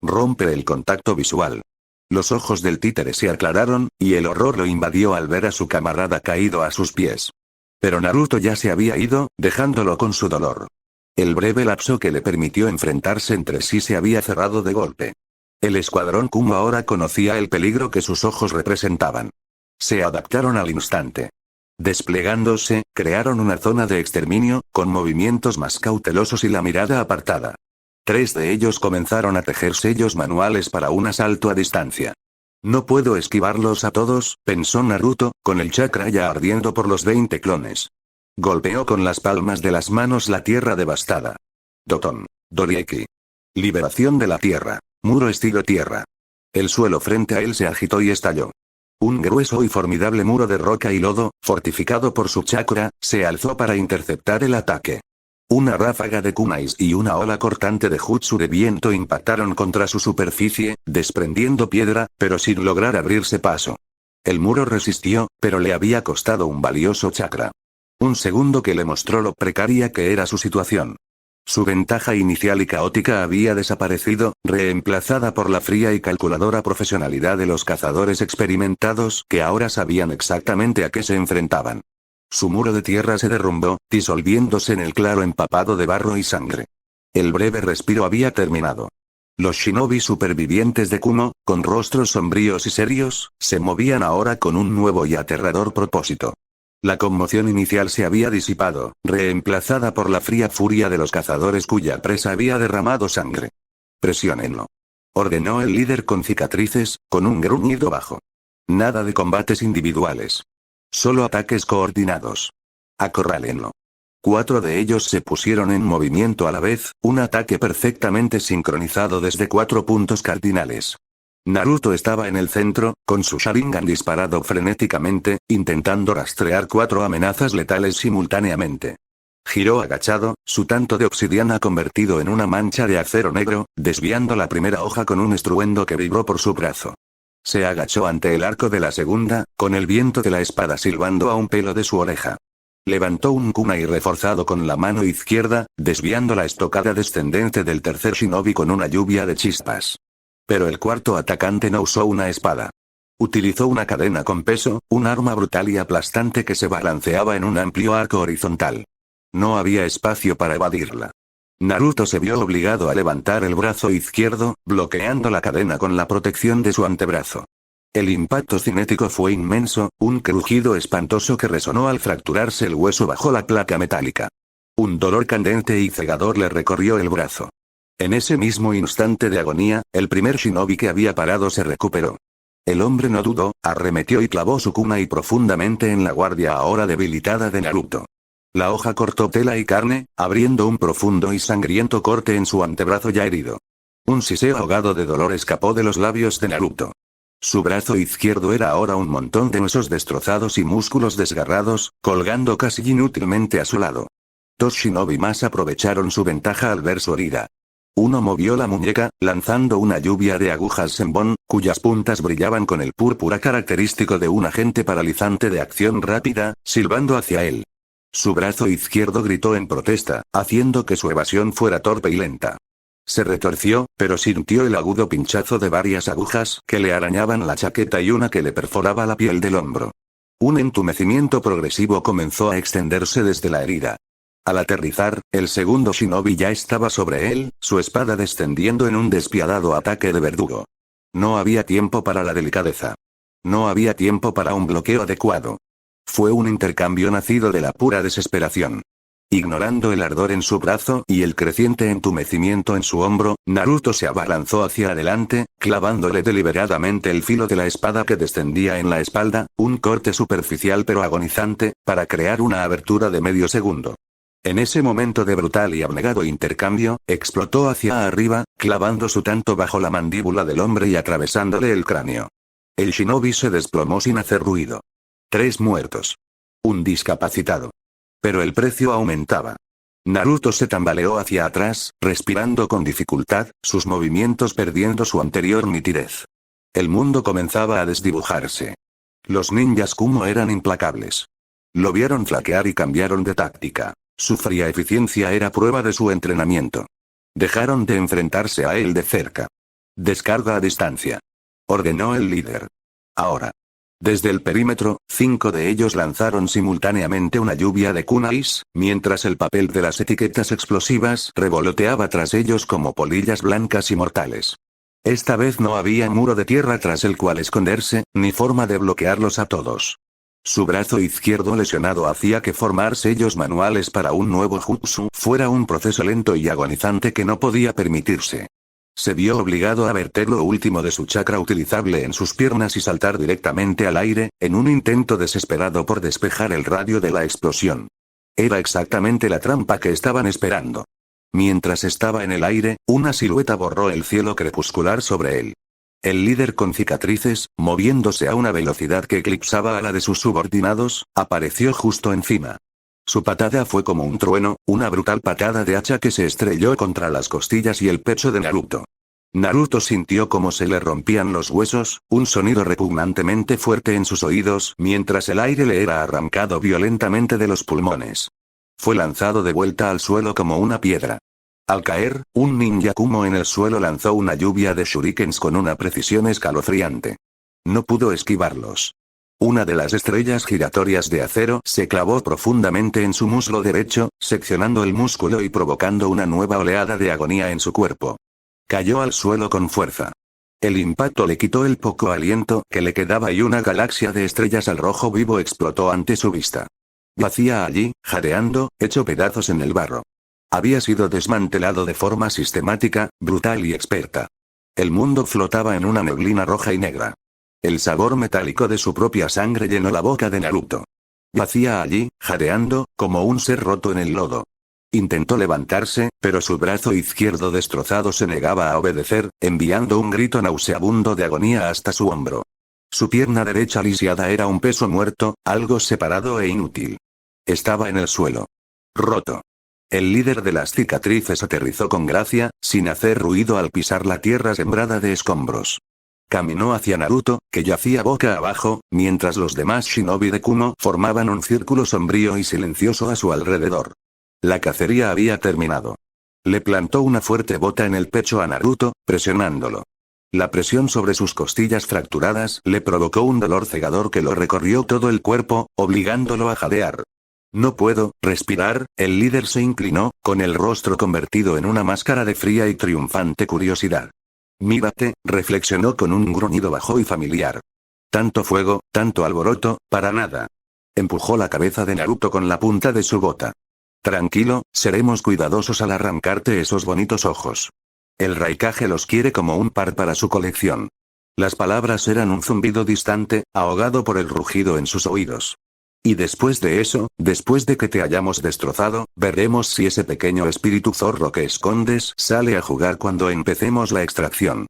Rompe el contacto visual. Los ojos del títere se aclararon, y el horror lo invadió al ver a su camarada caído a sus pies. Pero Naruto ya se había ido, dejándolo con su dolor. El breve lapso que le permitió enfrentarse entre sí se había cerrado de golpe. El escuadrón Kumo ahora conocía el peligro que sus ojos representaban. Se adaptaron al instante. Desplegándose, crearon una zona de exterminio, con movimientos más cautelosos y la mirada apartada. 3 de ellos comenzaron a tejer sellos manuales para un asalto a distancia. No puedo esquivarlos a todos, pensó Naruto, con el chakra ya ardiendo por los 20 clones. Golpeó con las palmas de las manos la tierra devastada. Doton. Dorieki. Liberación de la tierra. Muro estilo tierra. El suelo frente a él se agitó y estalló. Un grueso y formidable muro de roca y lodo, fortificado por su chakra, se alzó para interceptar el ataque. Una ráfaga de kunais y una ola cortante de jutsu de viento impactaron contra su superficie, desprendiendo piedra, pero sin lograr abrirse paso. El muro resistió, pero le había costado un valioso chakra. Un segundo que le mostró lo precaria que era su situación. Su ventaja inicial y caótica había desaparecido, reemplazada por la fría y calculadora profesionalidad de los cazadores experimentados que ahora sabían exactamente a qué se enfrentaban. Su muro de tierra se derrumbó, disolviéndose en el claro empapado de barro y sangre. El breve respiro había terminado. Los shinobi supervivientes de Kumo, con rostros sombríos y serios, se movían ahora con un nuevo y aterrador propósito. La conmoción inicial se había disipado, reemplazada por la fría furia de los cazadores cuya presa había derramado sangre. Presiónenlo. Ordenó el líder con cicatrices, con un gruñido bajo. Nada de combates individuales. Solo ataques coordinados. Acorrálenlo. 4 de ellos se pusieron en movimiento a la vez, un ataque perfectamente sincronizado desde 4 puntos cardinales. Naruto estaba en el centro, con su Sharingan disparado frenéticamente, intentando rastrear 4 amenazas letales simultáneamente. Giró agachado, su tanto de obsidiana convertido en una mancha de acero negro, desviando la primera hoja con un estruendo que vibró por su brazo. Se agachó ante el arco de la segunda, con el viento de la espada silbando a un pelo de su oreja. Levantó un kunai reforzado con la mano izquierda, desviando la estocada descendente del tercer shinobi con una lluvia de chispas. Pero el cuarto atacante no usó una espada. Utilizó una cadena con peso, un arma brutal y aplastante que se balanceaba en un amplio arco horizontal. No había espacio para evadirla. Naruto se vio obligado a levantar el brazo izquierdo, bloqueando la cadena con la protección de su antebrazo. El impacto cinético fue inmenso, un crujido espantoso que resonó al fracturarse el hueso bajo la placa metálica. Un dolor candente y cegador le recorrió el brazo. En ese mismo instante de agonía, el primer shinobi que había parado se recuperó. El hombre no dudó, arremetió y clavó su kunai profundamente en la guardia ahora debilitada de Naruto. La hoja cortó tela y carne, abriendo un profundo y sangriento corte en su antebrazo ya herido. Un siseo ahogado de dolor escapó de los labios de Naruto. Su brazo izquierdo era ahora un montón de huesos destrozados y músculos desgarrados, colgando casi inútilmente a su lado. 2 shinobi más aprovecharon su ventaja al ver su herida. Uno movió la muñeca, lanzando una lluvia de agujas Senbon, cuyas puntas brillaban con el púrpura característico de un agente paralizante de acción rápida, silbando hacia él. Su brazo izquierdo gritó en protesta, haciendo que su evasión fuera torpe y lenta. Se retorció, pero sintió el agudo pinchazo de varias agujas que le arañaban la chaqueta y una que le perforaba la piel del hombro. Un entumecimiento progresivo comenzó a extenderse desde la herida. Al aterrizar, el segundo shinobi ya estaba sobre él, su espada descendiendo en un despiadado ataque de verdugo. No había tiempo para la delicadeza. No había tiempo para un bloqueo adecuado. Fue un intercambio nacido de la pura desesperación. Ignorando el ardor en su brazo y el creciente entumecimiento en su hombro, Naruto se abalanzó hacia adelante, clavándole deliberadamente el filo de la espada que descendía en la espalda, un corte superficial pero agonizante, para crear una abertura de medio segundo. En ese momento de brutal y abnegado intercambio, explotó hacia arriba, clavando su tanto bajo la mandíbula del hombre y atravesándole el cráneo. El shinobi se desplomó sin hacer ruido. 3 muertos. Un discapacitado. Pero el precio aumentaba. Naruto se tambaleó hacia atrás, respirando con dificultad, sus movimientos perdiendo su anterior nitidez. El mundo comenzaba a desdibujarse. Los ninjas Kumo eran implacables. Lo vieron flaquear y cambiaron de táctica. Su fría eficiencia era prueba de su entrenamiento. Dejaron de enfrentarse a él de cerca. Descarga a distancia. Ordenó el líder. Ahora. Desde el perímetro, 5 de ellos lanzaron simultáneamente una lluvia de kunais, mientras el papel de las etiquetas explosivas revoloteaba tras ellos como polillas blancas y mortales. Esta vez no había muro de tierra tras el cual esconderse, ni forma de bloquearlos a todos. Su brazo izquierdo lesionado hacía que formar sellos manuales para un nuevo jutsu fuera un proceso lento y agonizante que no podía permitirse. Se vio obligado a verter lo último de su chakra utilizable en sus piernas y saltar directamente al aire, en un intento desesperado por despejar el radio de la explosión. Era exactamente la trampa que estaban esperando. Mientras estaba en el aire, una silueta borró el cielo crepuscular sobre él. El líder con cicatrices, moviéndose a una velocidad que eclipsaba a la de sus subordinados, apareció justo encima. Su patada fue como un trueno, una brutal patada de hacha que se estrelló contra las costillas y el pecho de Naruto. Naruto sintió como se le rompían los huesos, un sonido repugnantemente fuerte en sus oídos mientras el aire le era arrancado violentamente de los pulmones. Fue lanzado de vuelta al suelo como una piedra. Al caer, un ninja Kumo en el suelo lanzó una lluvia de shurikens con una precisión escalofriante. No pudo esquivarlos. Una de las estrellas giratorias de acero se clavó profundamente en su muslo derecho, seccionando el músculo y provocando una nueva oleada de agonía en su cuerpo. Cayó al suelo con fuerza. El impacto le quitó el poco aliento que le quedaba y una galaxia de estrellas al rojo vivo explotó ante su vista. Yacía allí, jadeando, hecho pedazos en el barro. Había sido desmantelado de forma sistemática, brutal y experta. El mundo flotaba en una neblina roja y negra. El sabor metálico de su propia sangre llenó la boca de Naruto. Yacía allí, jadeando, como un ser roto en el lodo. Intentó levantarse, pero su brazo izquierdo destrozado se negaba a obedecer, enviando un grito nauseabundo de agonía hasta su hombro. Su pierna derecha lisiada era un peso muerto, algo separado e inútil. Estaba en el suelo. Roto. El líder de las cicatrices aterrizó con gracia, sin hacer ruido al pisar la tierra sembrada de escombros. Caminó hacia Naruto, que yacía boca abajo, mientras los demás shinobi de Kumo formaban un círculo sombrío y silencioso a su alrededor. La cacería había terminado. Le plantó una fuerte bota en el pecho a Naruto, presionándolo. La presión sobre sus costillas fracturadas le provocó un dolor cegador que lo recorrió todo el cuerpo, obligándolo a jadear. No puedo respirar, el líder se inclinó, con el rostro convertido en una máscara de fría y triunfante curiosidad. Mírate, reflexionó con un gruñido bajo y familiar. Tanto fuego, tanto alboroto, para nada. Empujó la cabeza de Naruto con la punta de su bota. Tranquilo, seremos cuidadosos al arrancarte esos bonitos ojos. El Raikage los quiere como un par para su colección. Las palabras eran un zumbido distante, ahogado por el rugido en sus oídos. Y después de eso, después de que te hayamos destrozado, veremos si ese pequeño espíritu zorro que escondes sale a jugar cuando empecemos la extracción.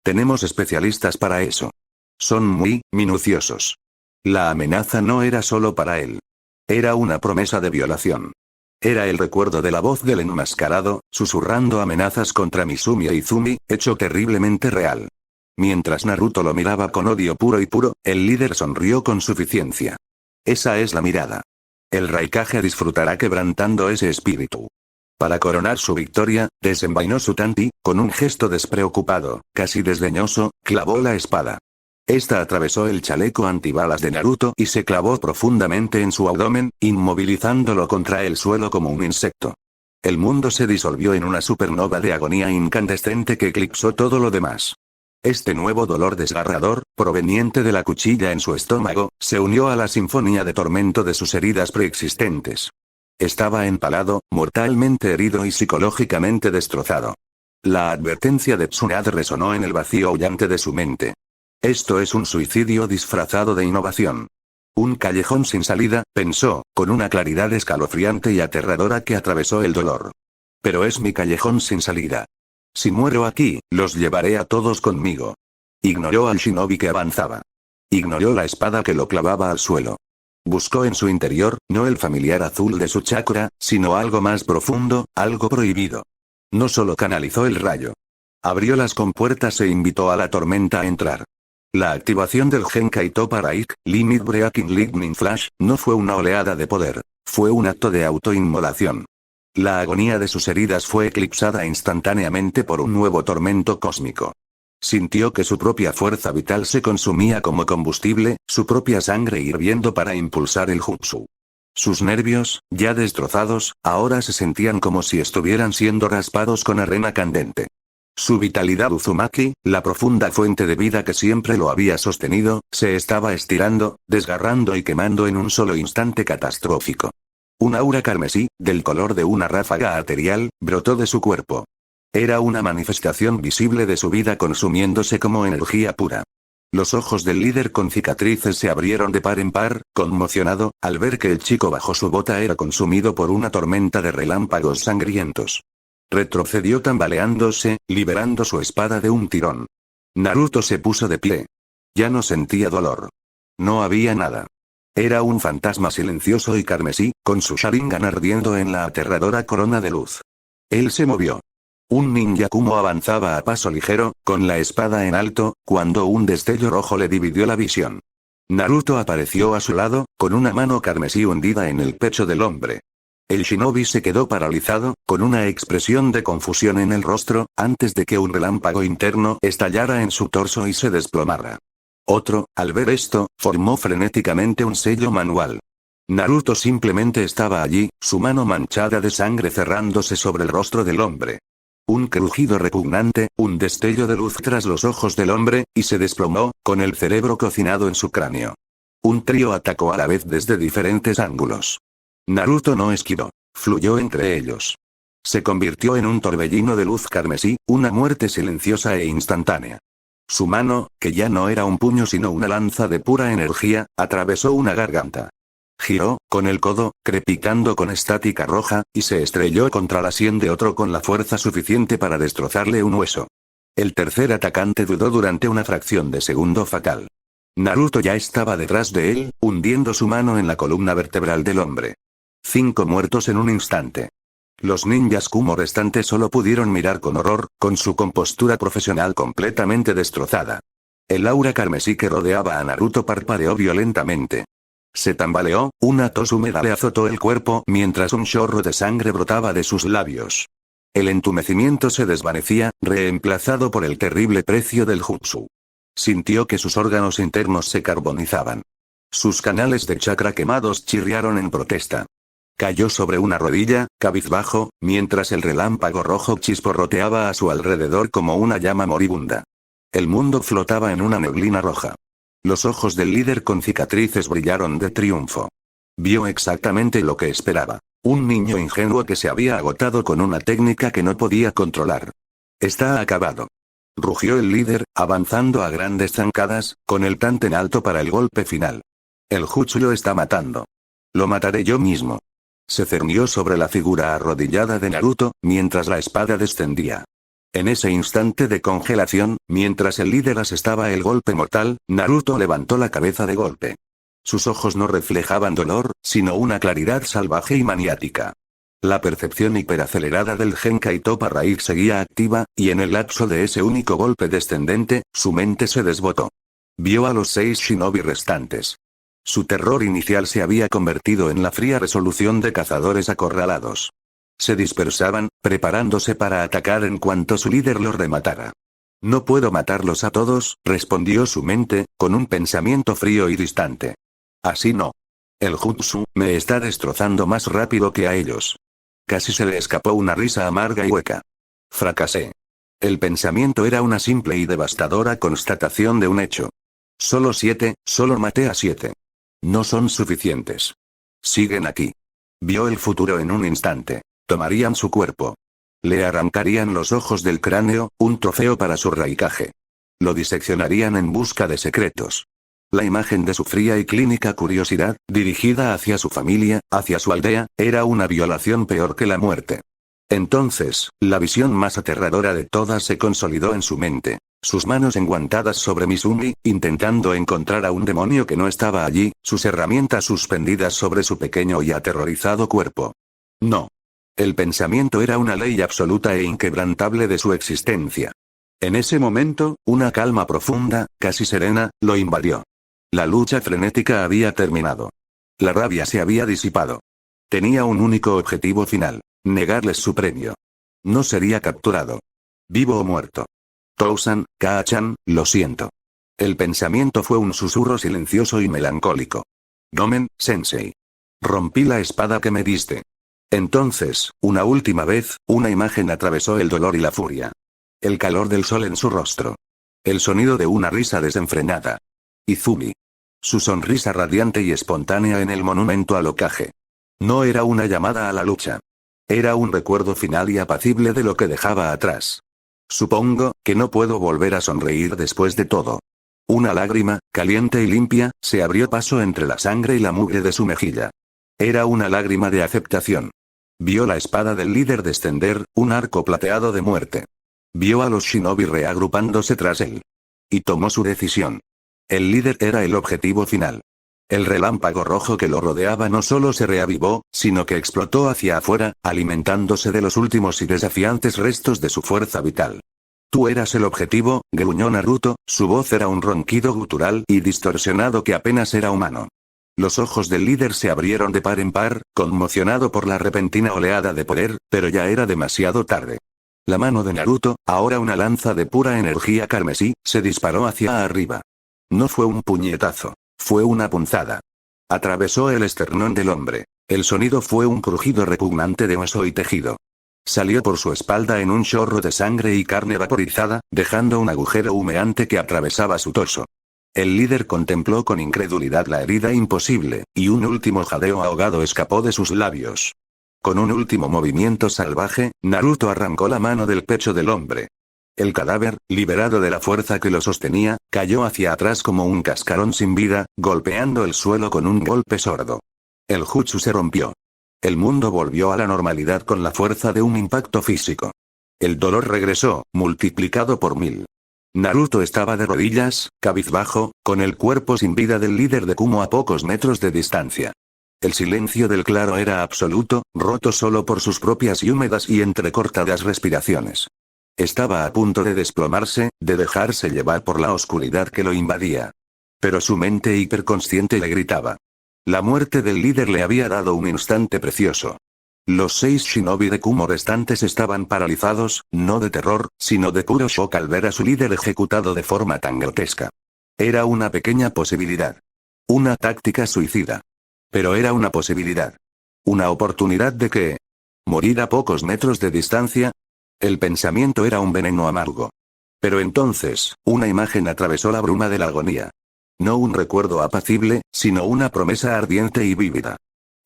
Tenemos especialistas para eso. Son muy minuciosos. La amenaza no era solo para él. Era una promesa de violación. Era el recuerdo de la voz del enmascarado, susurrando amenazas contra Mizumi e Izumi, hecho terriblemente real. Mientras Naruto lo miraba con odio puro y puro, el líder sonrió con suficiencia. Esa es la mirada. El Raikage disfrutará quebrantando ese espíritu. Para coronar su victoria, desenvainó su Tanti, con un gesto despreocupado, casi desdeñoso, clavó la espada. Esta atravesó el chaleco antibalas de Naruto y se clavó profundamente en su abdomen, inmovilizándolo contra el suelo como un insecto. El mundo se disolvió en una supernova de agonía incandescente que eclipsó todo lo demás. Este nuevo dolor desgarrador, proveniente de la cuchilla en su estómago, se unió a la sinfonía de tormento de sus heridas preexistentes. Estaba empalado, mortalmente herido y psicológicamente destrozado. La advertencia de Tsunade resonó en el vacío aullante de su mente. Esto es un suicidio disfrazado de innovación. Un callejón sin salida, pensó, con una claridad escalofriante y aterradora que atravesó el dolor. Pero es mi callejón sin salida. Si muero aquí, los llevaré a todos conmigo. Ignoró al shinobi que avanzaba. Ignoró la espada que lo clavaba al suelo. Buscó en su interior, no el familiar azul de su chakra, sino algo más profundo, algo prohibido. No solo canalizó el rayo. Abrió las compuertas e invitó a la tormenta a entrar. La activación del Genkai-To Paraik, Limit Breaking Lightning Flash, no fue una oleada de poder. Fue un acto de autoinmolación. La agonía de sus heridas fue eclipsada instantáneamente por un nuevo tormento cósmico. Sintió que su propia fuerza vital se consumía como combustible, su propia sangre hirviendo para impulsar el jutsu. Sus nervios, ya destrozados, ahora se sentían como si estuvieran siendo raspados con arena candente. Su vitalidad Uzumaki, la profunda fuente de vida que siempre lo había sostenido, se estaba estirando, desgarrando y quemando en un solo instante catastrófico. Un aura carmesí, del color de una ráfaga arterial, brotó de su cuerpo. Era una manifestación visible de su vida consumiéndose como energía pura. Los ojos del líder con cicatrices se abrieron de par en par, conmocionado, al ver que el chico bajo su bota era consumido por una tormenta de relámpagos sangrientos. Retrocedió tambaleándose, liberando su espada de un tirón. Naruto se puso de pie. Ya no sentía dolor. No había nada. Era un fantasma silencioso y carmesí, con su Sharingan ardiendo en la aterradora corona de luz. Él se movió. Un ninja Kumo avanzaba a paso ligero, con la espada en alto, cuando un destello rojo le dividió la visión. Naruto apareció a su lado, con una mano carmesí hundida en el pecho del hombre. El shinobi se quedó paralizado, con una expresión de confusión en el rostro, antes de que un relámpago interno estallara en su torso y se desplomara. Otro, al ver esto, formó frenéticamente un sello manual. Naruto simplemente estaba allí, su mano manchada de sangre cerrándose sobre el rostro del hombre. Un crujido repugnante, un destello de luz tras los ojos del hombre, y se desplomó, con el cerebro cocinado en su cráneo. Un trío atacó a la vez desde diferentes ángulos. Naruto no esquivó. Fluyó entre ellos. Se convirtió en un torbellino de luz carmesí, una muerte silenciosa e instantánea. Su mano, que ya no era un puño sino una lanza de pura energía, atravesó una garganta. Giró, con el codo, crepitando con estática roja, y se estrelló contra la sien de otro con la fuerza suficiente para destrozarle un hueso. El tercer atacante dudó durante una fracción de segundo fatal. Naruto ya estaba detrás de él, hundiendo su mano en la columna vertebral del hombre. 5 muertos en un instante. Los ninjas Kumo restantes solo pudieron mirar con horror, con su compostura profesional completamente destrozada. El aura carmesí que rodeaba a Naruto parpadeó violentamente. Se tambaleó, una tos húmeda le azotó el cuerpo mientras un chorro de sangre brotaba de sus labios. El entumecimiento se desvanecía, reemplazado por el terrible precio del jutsu. Sintió que sus órganos internos se carbonizaban. Sus canales de chakra quemados chirriaron en protesta. Cayó sobre una rodilla, cabizbajo, mientras el relámpago rojo chisporroteaba a su alrededor como una llama moribunda. El mundo flotaba en una neblina roja. Los ojos del líder con cicatrices brillaron de triunfo. Vio exactamente lo que esperaba. Un niño ingenuo que se había agotado con una técnica que no podía controlar. Está acabado. Rugió el líder, avanzando a grandes zancadas, con el tanten alto para el golpe final. El jutsu lo está matando. Lo mataré yo mismo. Se cernió sobre la figura arrodillada de Naruto, mientras la espada descendía. En ese instante de congelación, mientras el líder asestaba el golpe mortal, Naruto levantó la cabeza de golpe. Sus ojos no reflejaban dolor, sino una claridad salvaje y maniática. La percepción hiperacelerada del Genkai Topa Raig seguía activa, y en el lapso de ese único golpe descendente, su mente se desbotó. Vio a los 6 shinobi restantes. Su terror inicial se había convertido en la fría resolución de cazadores acorralados. Se dispersaban, preparándose para atacar en cuanto su líder los rematara. No puedo matarlos a todos, respondió su mente, con un pensamiento frío y distante. Así no. El jutsu me está destrozando más rápido que a ellos. Casi se le escapó una risa amarga y hueca. Fracasé. El pensamiento era una simple y devastadora constatación de un hecho. Solo 7, solo maté a 7. No son suficientes. Siguen aquí. Vio el futuro en un instante. Tomarían su cuerpo. Le arrancarían los ojos del cráneo, un trofeo para su raikaje. Lo diseccionarían en busca de secretos. La imagen de su fría y clínica curiosidad, dirigida hacia su familia, hacia su aldea, era una violación peor que la muerte. Entonces, la visión más aterradora de todas se consolidó en su mente. Sus manos enguantadas sobre Mizumi, intentando encontrar a un demonio que no estaba allí, sus herramientas suspendidas sobre su pequeño y aterrorizado cuerpo. No. El pensamiento era una ley absoluta e inquebrantable de su existencia. En ese momento, una calma profunda, casi serena, lo invadió. La lucha frenética había terminado. La rabia se había disipado. Tenía un único objetivo final: negarles su premio. No sería capturado. Vivo o muerto. Tousan, Kaa-chan, lo siento. El pensamiento fue un susurro silencioso y melancólico. Gomen, sensei. Rompí la espada que me diste. Entonces, una última vez, una imagen atravesó el dolor y la furia. El calor del sol en su rostro. El sonido de una risa desenfrenada. Izumi. Su sonrisa radiante y espontánea en el monumento al Hokage. No era una llamada a la lucha. Era un recuerdo final y apacible de lo que dejaba atrás. Supongo que no puedo volver a sonreír después de todo. Una lágrima, caliente y limpia, se abrió paso entre la sangre y la mugre de su mejilla. Era una lágrima de aceptación. Vio la espada del líder descender, un arco plateado de muerte. Vio a los shinobi reagrupándose tras él. Y tomó su decisión. El líder era el objetivo final. El relámpago rojo que lo rodeaba no solo se reavivó, sino que explotó hacia afuera, alimentándose de los últimos y desafiantes restos de su fuerza vital. Tú eras el objetivo, gruñó Naruto, su voz era un ronquido gutural y distorsionado que apenas era humano. Los ojos del líder se abrieron de par en par, conmocionado por la repentina oleada de poder, pero ya era demasiado tarde. La mano de Naruto, ahora una lanza de pura energía carmesí, se disparó hacia arriba. No fue un puñetazo. Fue una punzada. Atravesó el esternón del hombre. El sonido fue un crujido repugnante de hueso y tejido. Salió por su espalda en un chorro de sangre y carne vaporizada, dejando un agujero humeante que atravesaba su torso. El líder contempló con incredulidad la herida imposible, y un último jadeo ahogado escapó de sus labios. Con un último movimiento salvaje, Naruto arrancó la mano del pecho del hombre. El cadáver, liberado de la fuerza que lo sostenía, cayó hacia atrás como un cascarón sin vida, golpeando el suelo con un golpe sordo. El jutsu se rompió. El mundo volvió a la normalidad con la fuerza de un impacto físico. El dolor regresó, multiplicado por 1000. Naruto estaba de rodillas, cabizbajo, con el cuerpo sin vida del líder de Kumo a pocos metros de distancia. El silencio del claro era absoluto, roto solo por sus propias y húmedas y entrecortadas respiraciones. Estaba a punto de desplomarse, de dejarse llevar por la oscuridad que lo invadía. Pero su mente hiperconsciente le gritaba. La muerte del líder le había dado un instante precioso. Los 6 shinobi de Kumo restantes estaban paralizados, no de terror, sino de puro shock al ver a su líder ejecutado de forma tan grotesca. Era una pequeña posibilidad. Una táctica suicida. Pero era una posibilidad. Una oportunidad de que... ¿morir a pocos metros de distancia? El pensamiento era un veneno amargo. Pero entonces, una imagen atravesó la bruma de la agonía. No un recuerdo apacible, sino una promesa ardiente y vívida.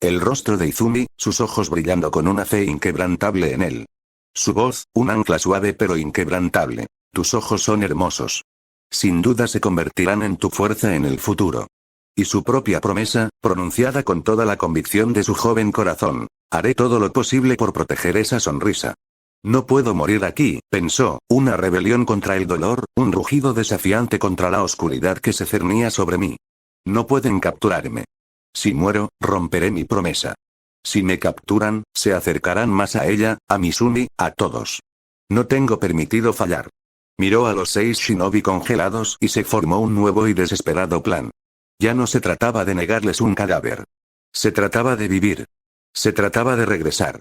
El rostro de Izumi, sus ojos brillando con una fe inquebrantable en él. Su voz, un ancla suave pero inquebrantable. Tus ojos son hermosos. Sin duda se convertirán en tu fuerza en el futuro. Y su propia promesa, pronunciada con toda la convicción de su joven corazón. Haré todo lo posible por proteger esa sonrisa. No puedo morir aquí, pensó, una rebelión contra el dolor, un rugido desafiante contra la oscuridad que se cernía sobre mí. No pueden capturarme. Si muero, romperé mi promesa. Si me capturan, se acercarán más a ella, a Mizumi, a todos. No tengo permitido fallar. Miró a los 6 shinobi congelados y se formó un nuevo y desesperado plan. Ya no se trataba de negarles un cadáver. Se trataba de vivir. Se trataba de regresar.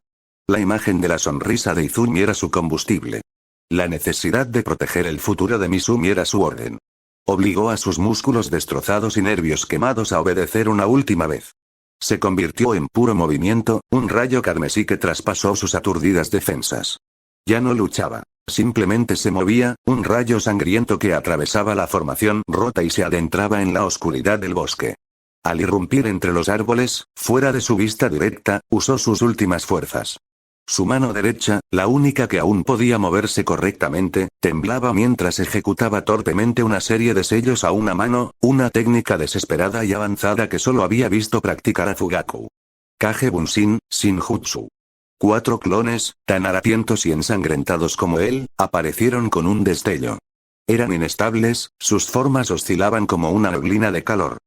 La imagen de la sonrisa de Izumi era su combustible. La necesidad de proteger el futuro de Mizumi era su orden. Obligó a sus músculos destrozados y nervios quemados a obedecer una última vez. Se convirtió en puro movimiento, un rayo carmesí que traspasó sus aturdidas defensas. Ya no luchaba. Simplemente se movía, un rayo sangriento que atravesaba la formación rota y se adentraba en la oscuridad del bosque. Al irrumpir entre los árboles, fuera de su vista directa, usó sus últimas fuerzas. Su mano derecha, la única que aún podía moverse correctamente, temblaba mientras ejecutaba torpemente una serie de sellos a una mano, una técnica desesperada y avanzada que solo había visto practicar a Fugaku. Kage Bunshin, Shinjutsu. 4 clones, tan harapientos y ensangrentados como él, aparecieron con un destello. Eran inestables, sus formas oscilaban como una neblina de calor.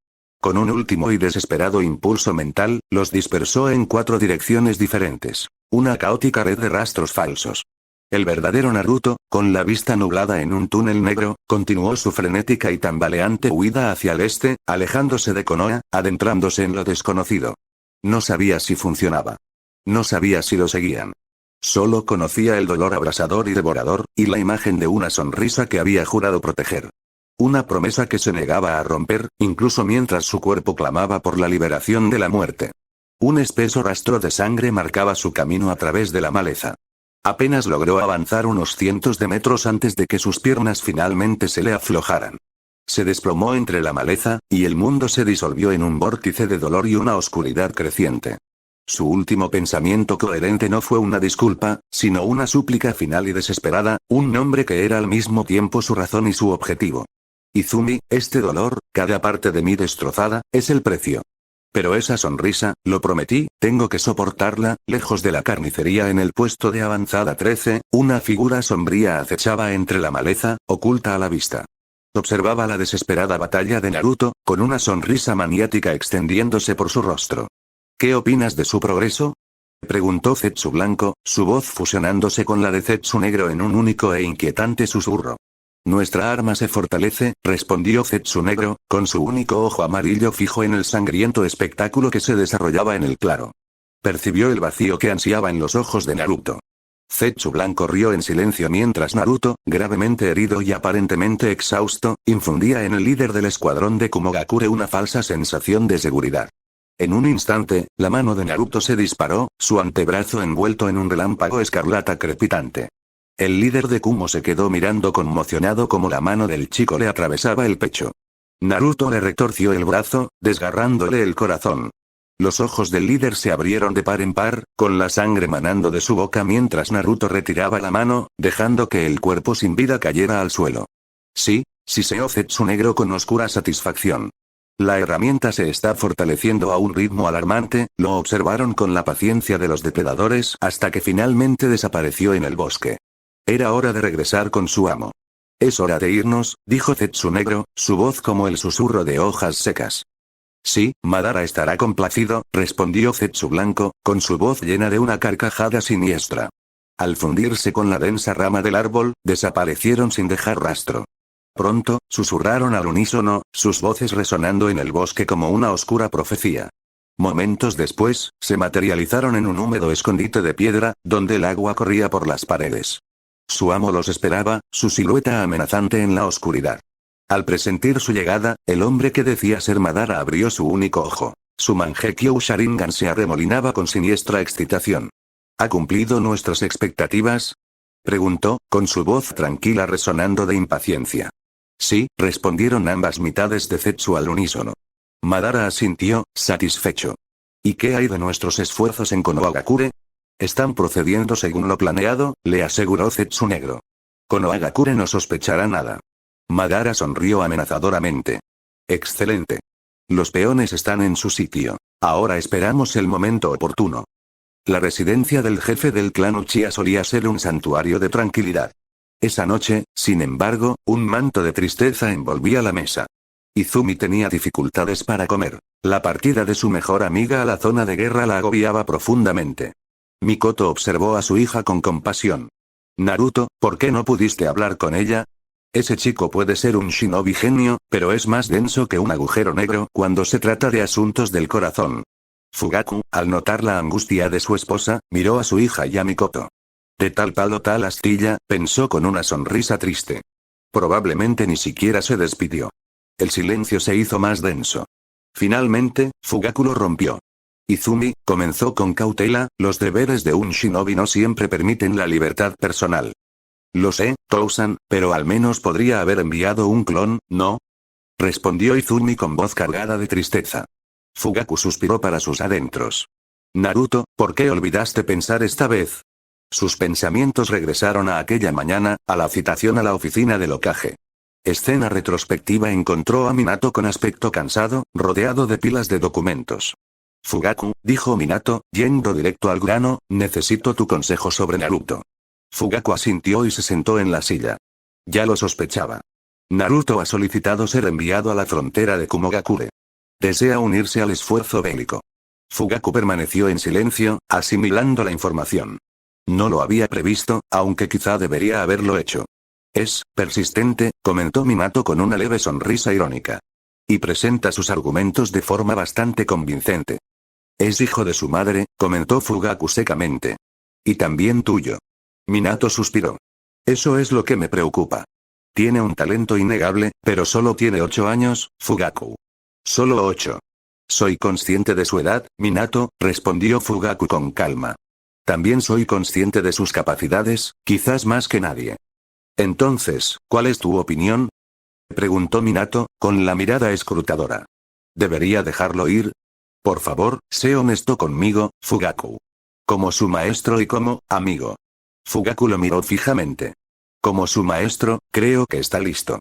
Con un último y desesperado impulso mental, los dispersó en 4 direcciones diferentes. Una caótica red de rastros falsos. El verdadero Naruto, con la vista nublada en un túnel negro, continuó su frenética y tambaleante huida hacia el este, alejándose de Konoha, adentrándose en lo desconocido. No sabía si funcionaba. No sabía si lo seguían. Solo conocía el dolor abrasador y devorador, y la imagen de una sonrisa que había jurado proteger. Una promesa que se negaba a romper, incluso mientras su cuerpo clamaba por la liberación de la muerte. Un espeso rastro de sangre marcaba su camino a través de la maleza. Apenas logró avanzar unos cientos de metros antes de que sus piernas finalmente se le aflojaran. Se desplomó entre la maleza, y el mundo se disolvió en un vórtice de dolor y una oscuridad creciente. Su último pensamiento coherente no fue una disculpa, sino una súplica final y desesperada, un nombre que era al mismo tiempo su razón y su objetivo. Izumi, este dolor, cada parte de mí destrozada, es el precio. Pero esa sonrisa, lo prometí, tengo que soportarla. Lejos de la carnicería en el puesto de avanzada 13, una figura sombría acechaba entre la maleza, oculta a la vista. Observaba la desesperada batalla de Naruto, con una sonrisa maniática extendiéndose por su rostro. ¿Qué opinas de su progreso? Preguntó Zetsu Blanco, su voz fusionándose con la de Zetsu Negro en un único e inquietante susurro. Nuestra arma se fortalece, respondió Zetsu Negro, con su único ojo amarillo fijo en el sangriento espectáculo que se desarrollaba en el claro. Percibió el vacío que ansiaba en los ojos de Naruto. Zetsu Blanco rió en silencio mientras Naruto, gravemente herido y aparentemente exhausto, infundía en el líder del escuadrón de Kumogakure una falsa sensación de seguridad. En un instante, la mano de Naruto se disparó, su antebrazo envuelto en un relámpago escarlata crepitante. El líder de Kumo se quedó mirando conmocionado como la mano del chico le atravesaba el pecho. Naruto le retorció el brazo, desgarrándole el corazón. Los ojos del líder se abrieron de par en par, con la sangre manando de su boca mientras Naruto retiraba la mano, dejando que el cuerpo sin vida cayera al suelo. Sí, siseó Zetsu Negro con oscura satisfacción. La herramienta se está fortaleciendo a un ritmo alarmante, lo observaron con la paciencia de los depredadores hasta que finalmente desapareció en el bosque. Era hora de regresar con su amo. Es hora de irnos, dijo Zetsu Negro, su voz como el susurro de hojas secas. Sí, Madara estará complacido, respondió Zetsu Blanco, con su voz llena de una carcajada siniestra. Al fundirse con la densa rama del árbol, desaparecieron sin dejar rastro. Pronto, susurraron al unísono, sus voces resonando en el bosque como una oscura profecía. Momentos después, se materializaron en un húmedo escondite de piedra, donde el agua corría por las paredes. Su amo los esperaba, su silueta amenazante en la oscuridad. Al presentir su llegada, el hombre que decía ser Madara abrió su único ojo. Su Mangekyo Sharingan se arremolinaba con siniestra excitación. ¿Ha cumplido nuestras expectativas? Preguntó, con su voz tranquila resonando de impaciencia. Sí, respondieron ambas mitades de Zetsu al unísono. Madara asintió, satisfecho. ¿Y qué hay de nuestros esfuerzos en Konohagakure? Están procediendo según lo planeado, le aseguró Zetsu Negro. Konohagakure no sospechará nada. Madara sonrió amenazadoramente. Excelente. Los peones están en su sitio. Ahora esperamos el momento oportuno. La residencia del jefe del clan Uchiha solía ser un santuario de tranquilidad. Esa noche, sin embargo, un manto de tristeza envolvía la mesa. Izumi tenía dificultades para comer. La partida de su mejor amiga a la zona de guerra la agobiaba profundamente. Mikoto observó a su hija con compasión. Naruto, ¿por qué no pudiste hablar con ella? Ese chico puede ser un shinobi genio, pero es más denso que un agujero negro cuando se trata de asuntos del corazón. Fugaku, al notar la angustia de su esposa, miró a su hija y a Mikoto. De tal palo tal astilla, pensó con una sonrisa triste. Probablemente ni siquiera se despidió. El silencio se hizo más denso. Finalmente, Fugaku lo rompió. Izumi, comenzó con cautela, los deberes de un shinobi no siempre permiten la libertad personal. Lo sé, Tousan, pero al menos podría haber enviado un clon, ¿no? Respondió Izumi con voz cargada de tristeza. Fugaku suspiró para sus adentros. Naruto, ¿por qué olvidaste pensar esta vez? Sus pensamientos regresaron a aquella mañana, a la citación a la oficina del Hokage. Escena retrospectiva encontró a Minato con aspecto cansado, rodeado de pilas de documentos. Fugaku, dijo Minato, yendo directo al grano, necesito tu consejo sobre Naruto. Fugaku asintió y se sentó en la silla. Ya lo sospechaba. Naruto ha solicitado ser enviado a la frontera de Kumogakure. Desea unirse al esfuerzo bélico. Fugaku permaneció en silencio, asimilando la información. No lo había previsto, aunque quizá debería haberlo hecho. Es persistente, comentó Minato con una leve sonrisa irónica. Y presenta sus argumentos de forma bastante convincente. Es hijo de su madre, comentó Fugaku secamente. Y también tuyo. Minato suspiró. Eso es lo que me preocupa. Tiene un talento innegable, pero solo tiene 8 años, Fugaku. Solo 8. Soy consciente de su edad, Minato, respondió Fugaku con calma. También soy consciente de sus capacidades, quizás más que nadie. Entonces, ¿cuál es tu opinión? Preguntó Minato, con la mirada escrutadora. ¿Debería dejarlo ir? Por favor, sé honesto conmigo, Fugaku. Como su maestro y como amigo. Fugaku lo miró fijamente. Como su maestro, creo que está listo.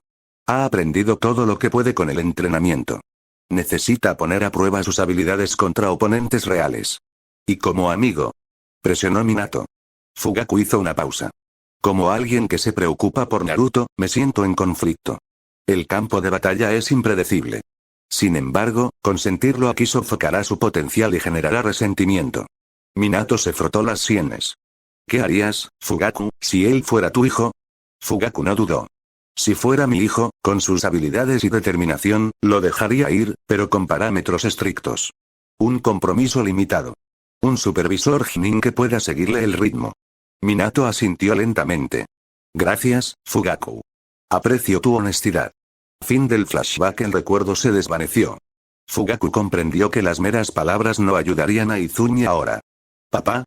Ha aprendido todo lo que puede con el entrenamiento. Necesita poner a prueba sus habilidades contra oponentes reales. Y como amigo. Presionó Minato. Fugaku hizo una pausa. Como alguien que se preocupa por Naruto, me siento en conflicto. El campo de batalla es impredecible. Sin embargo, consentirlo aquí sofocará su potencial y generará resentimiento. Minato se frotó las sienes. ¿Qué harías, Fugaku, si él fuera tu hijo? Fugaku no dudó. Si fuera mi hijo, con sus habilidades y determinación, lo dejaría ir, pero con parámetros estrictos. Un compromiso limitado. Un supervisor Chunin que pueda seguirle el ritmo. Minato asintió lentamente. Gracias, Fugaku. Aprecio tu honestidad. Fin del flashback. El recuerdo se desvaneció. Fugaku comprendió que las meras palabras no ayudarían a Izumi ahora. ¿Papá?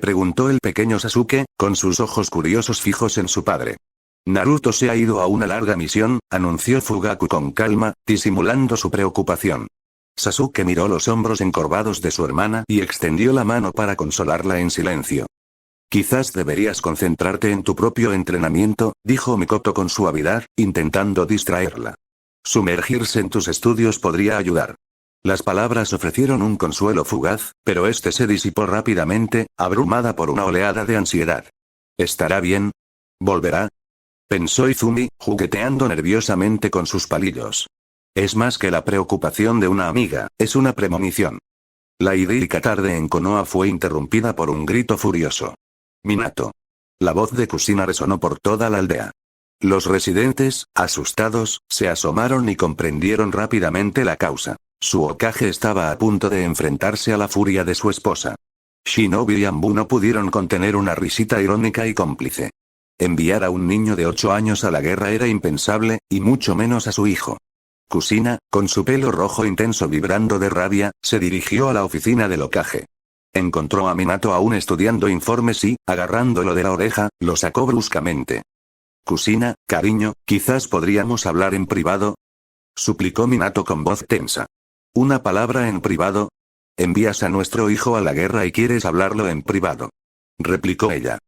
Preguntó el pequeño Sasuke, con sus ojos curiosos fijos en su padre. Naruto se ha ido a una larga misión, anunció Fugaku con calma, disimulando su preocupación. Sasuke miró los hombros encorvados de su hermana y extendió la mano para consolarla en silencio. Quizás deberías concentrarte en tu propio entrenamiento, dijo Mikoto con suavidad, intentando distraerla. Sumergirse en tus estudios podría ayudar. Las palabras ofrecieron un consuelo fugaz, pero este se disipó rápidamente, abrumada por una oleada de ansiedad. ¿Estará bien? ¿Volverá? Pensó Izumi, jugueteando nerviosamente con sus palillos. Es más que la preocupación de una amiga, es una premonición. La idílica tarde en Konoha fue interrumpida por un grito furioso. Minato. La voz de Kushina resonó por toda la aldea. Los residentes, asustados, se asomaron y comprendieron rápidamente la causa. Su Hokage estaba a punto de enfrentarse a la furia de su esposa. Shinobi y Anbu no pudieron contener una risita irónica y cómplice. Enviar a un niño de 8 años a la guerra era impensable, y mucho menos a su hijo. Kushina, con su pelo rojo intenso vibrando de rabia, se dirigió a la oficina del Hokage. Encontró a Minato aún estudiando informes y, agarrándolo de la oreja, lo sacó bruscamente. Kushina, cariño, quizás podríamos hablar en privado, suplicó Minato con voz tensa. ¿Una palabra en privado? Envías a nuestro hijo a la guerra y quieres hablarlo en privado, replicó ella.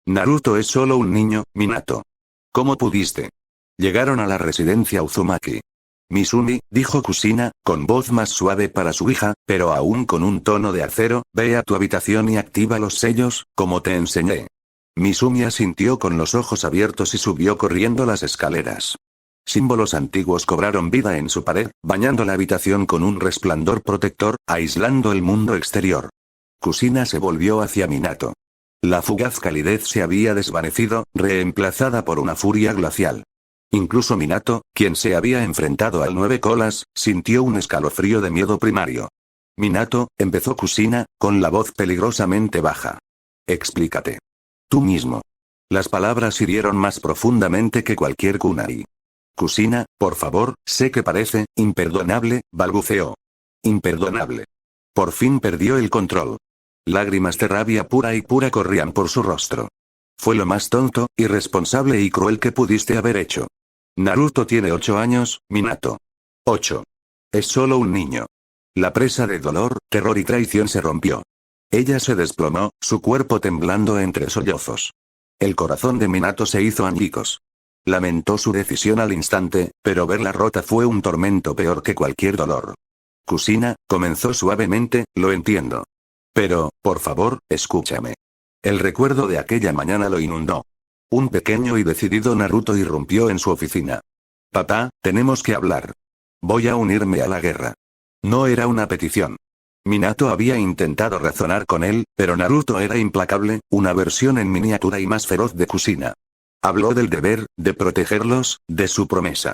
Naruto es solo un niño, Minato. ¿Cómo pudiste? Llegaron a la residencia Uzumaki. Mizumi, dijo Kushina, con voz más suave para su hija, pero aún con un tono de acero, ve a tu habitación y activa los sellos, como te enseñé. Mizumi asintió con los ojos abiertos y subió corriendo las escaleras. Símbolos antiguos cobraron vida en su pared, bañando la habitación con un resplandor protector, aislando el mundo exterior. Kusina se volvió hacia Minato. La fugaz calidez se había desvanecido, reemplazada por una furia glacial. Incluso Minato, quien se había enfrentado al Nueve Colas, sintió un escalofrío de miedo primario. Minato, empezó Kusina, con la voz peligrosamente baja. Explícate. Tú mismo. Las palabras hirieron más profundamente que cualquier kunai. Kusina, por favor, sé que parece imperdonable, balbuceó. Imperdonable. Por fin perdió el control. Lágrimas de rabia pura y pura corrían por su rostro. Fue lo más tonto, irresponsable y cruel que pudiste haber hecho. Naruto tiene 8 años, Minato. 8. Es solo un niño. La presa de dolor, terror y traición se rompió. Ella se desplomó, su cuerpo temblando entre sollozos. El corazón de Minato se hizo añicos. Lamentó su decisión al instante, pero verla rota fue un tormento peor que cualquier dolor. Kusina, comenzó suavemente, lo entiendo. Pero, por favor, escúchame. El recuerdo de aquella mañana lo inundó. Un pequeño y decidido Naruto irrumpió en su oficina. Papá, tenemos que hablar. Voy a unirme a la guerra. No era una petición. Minato había intentado razonar con él, pero Naruto era implacable, una versión en miniatura y más feroz de Kusina. Habló del deber, de protegerlos, de su promesa.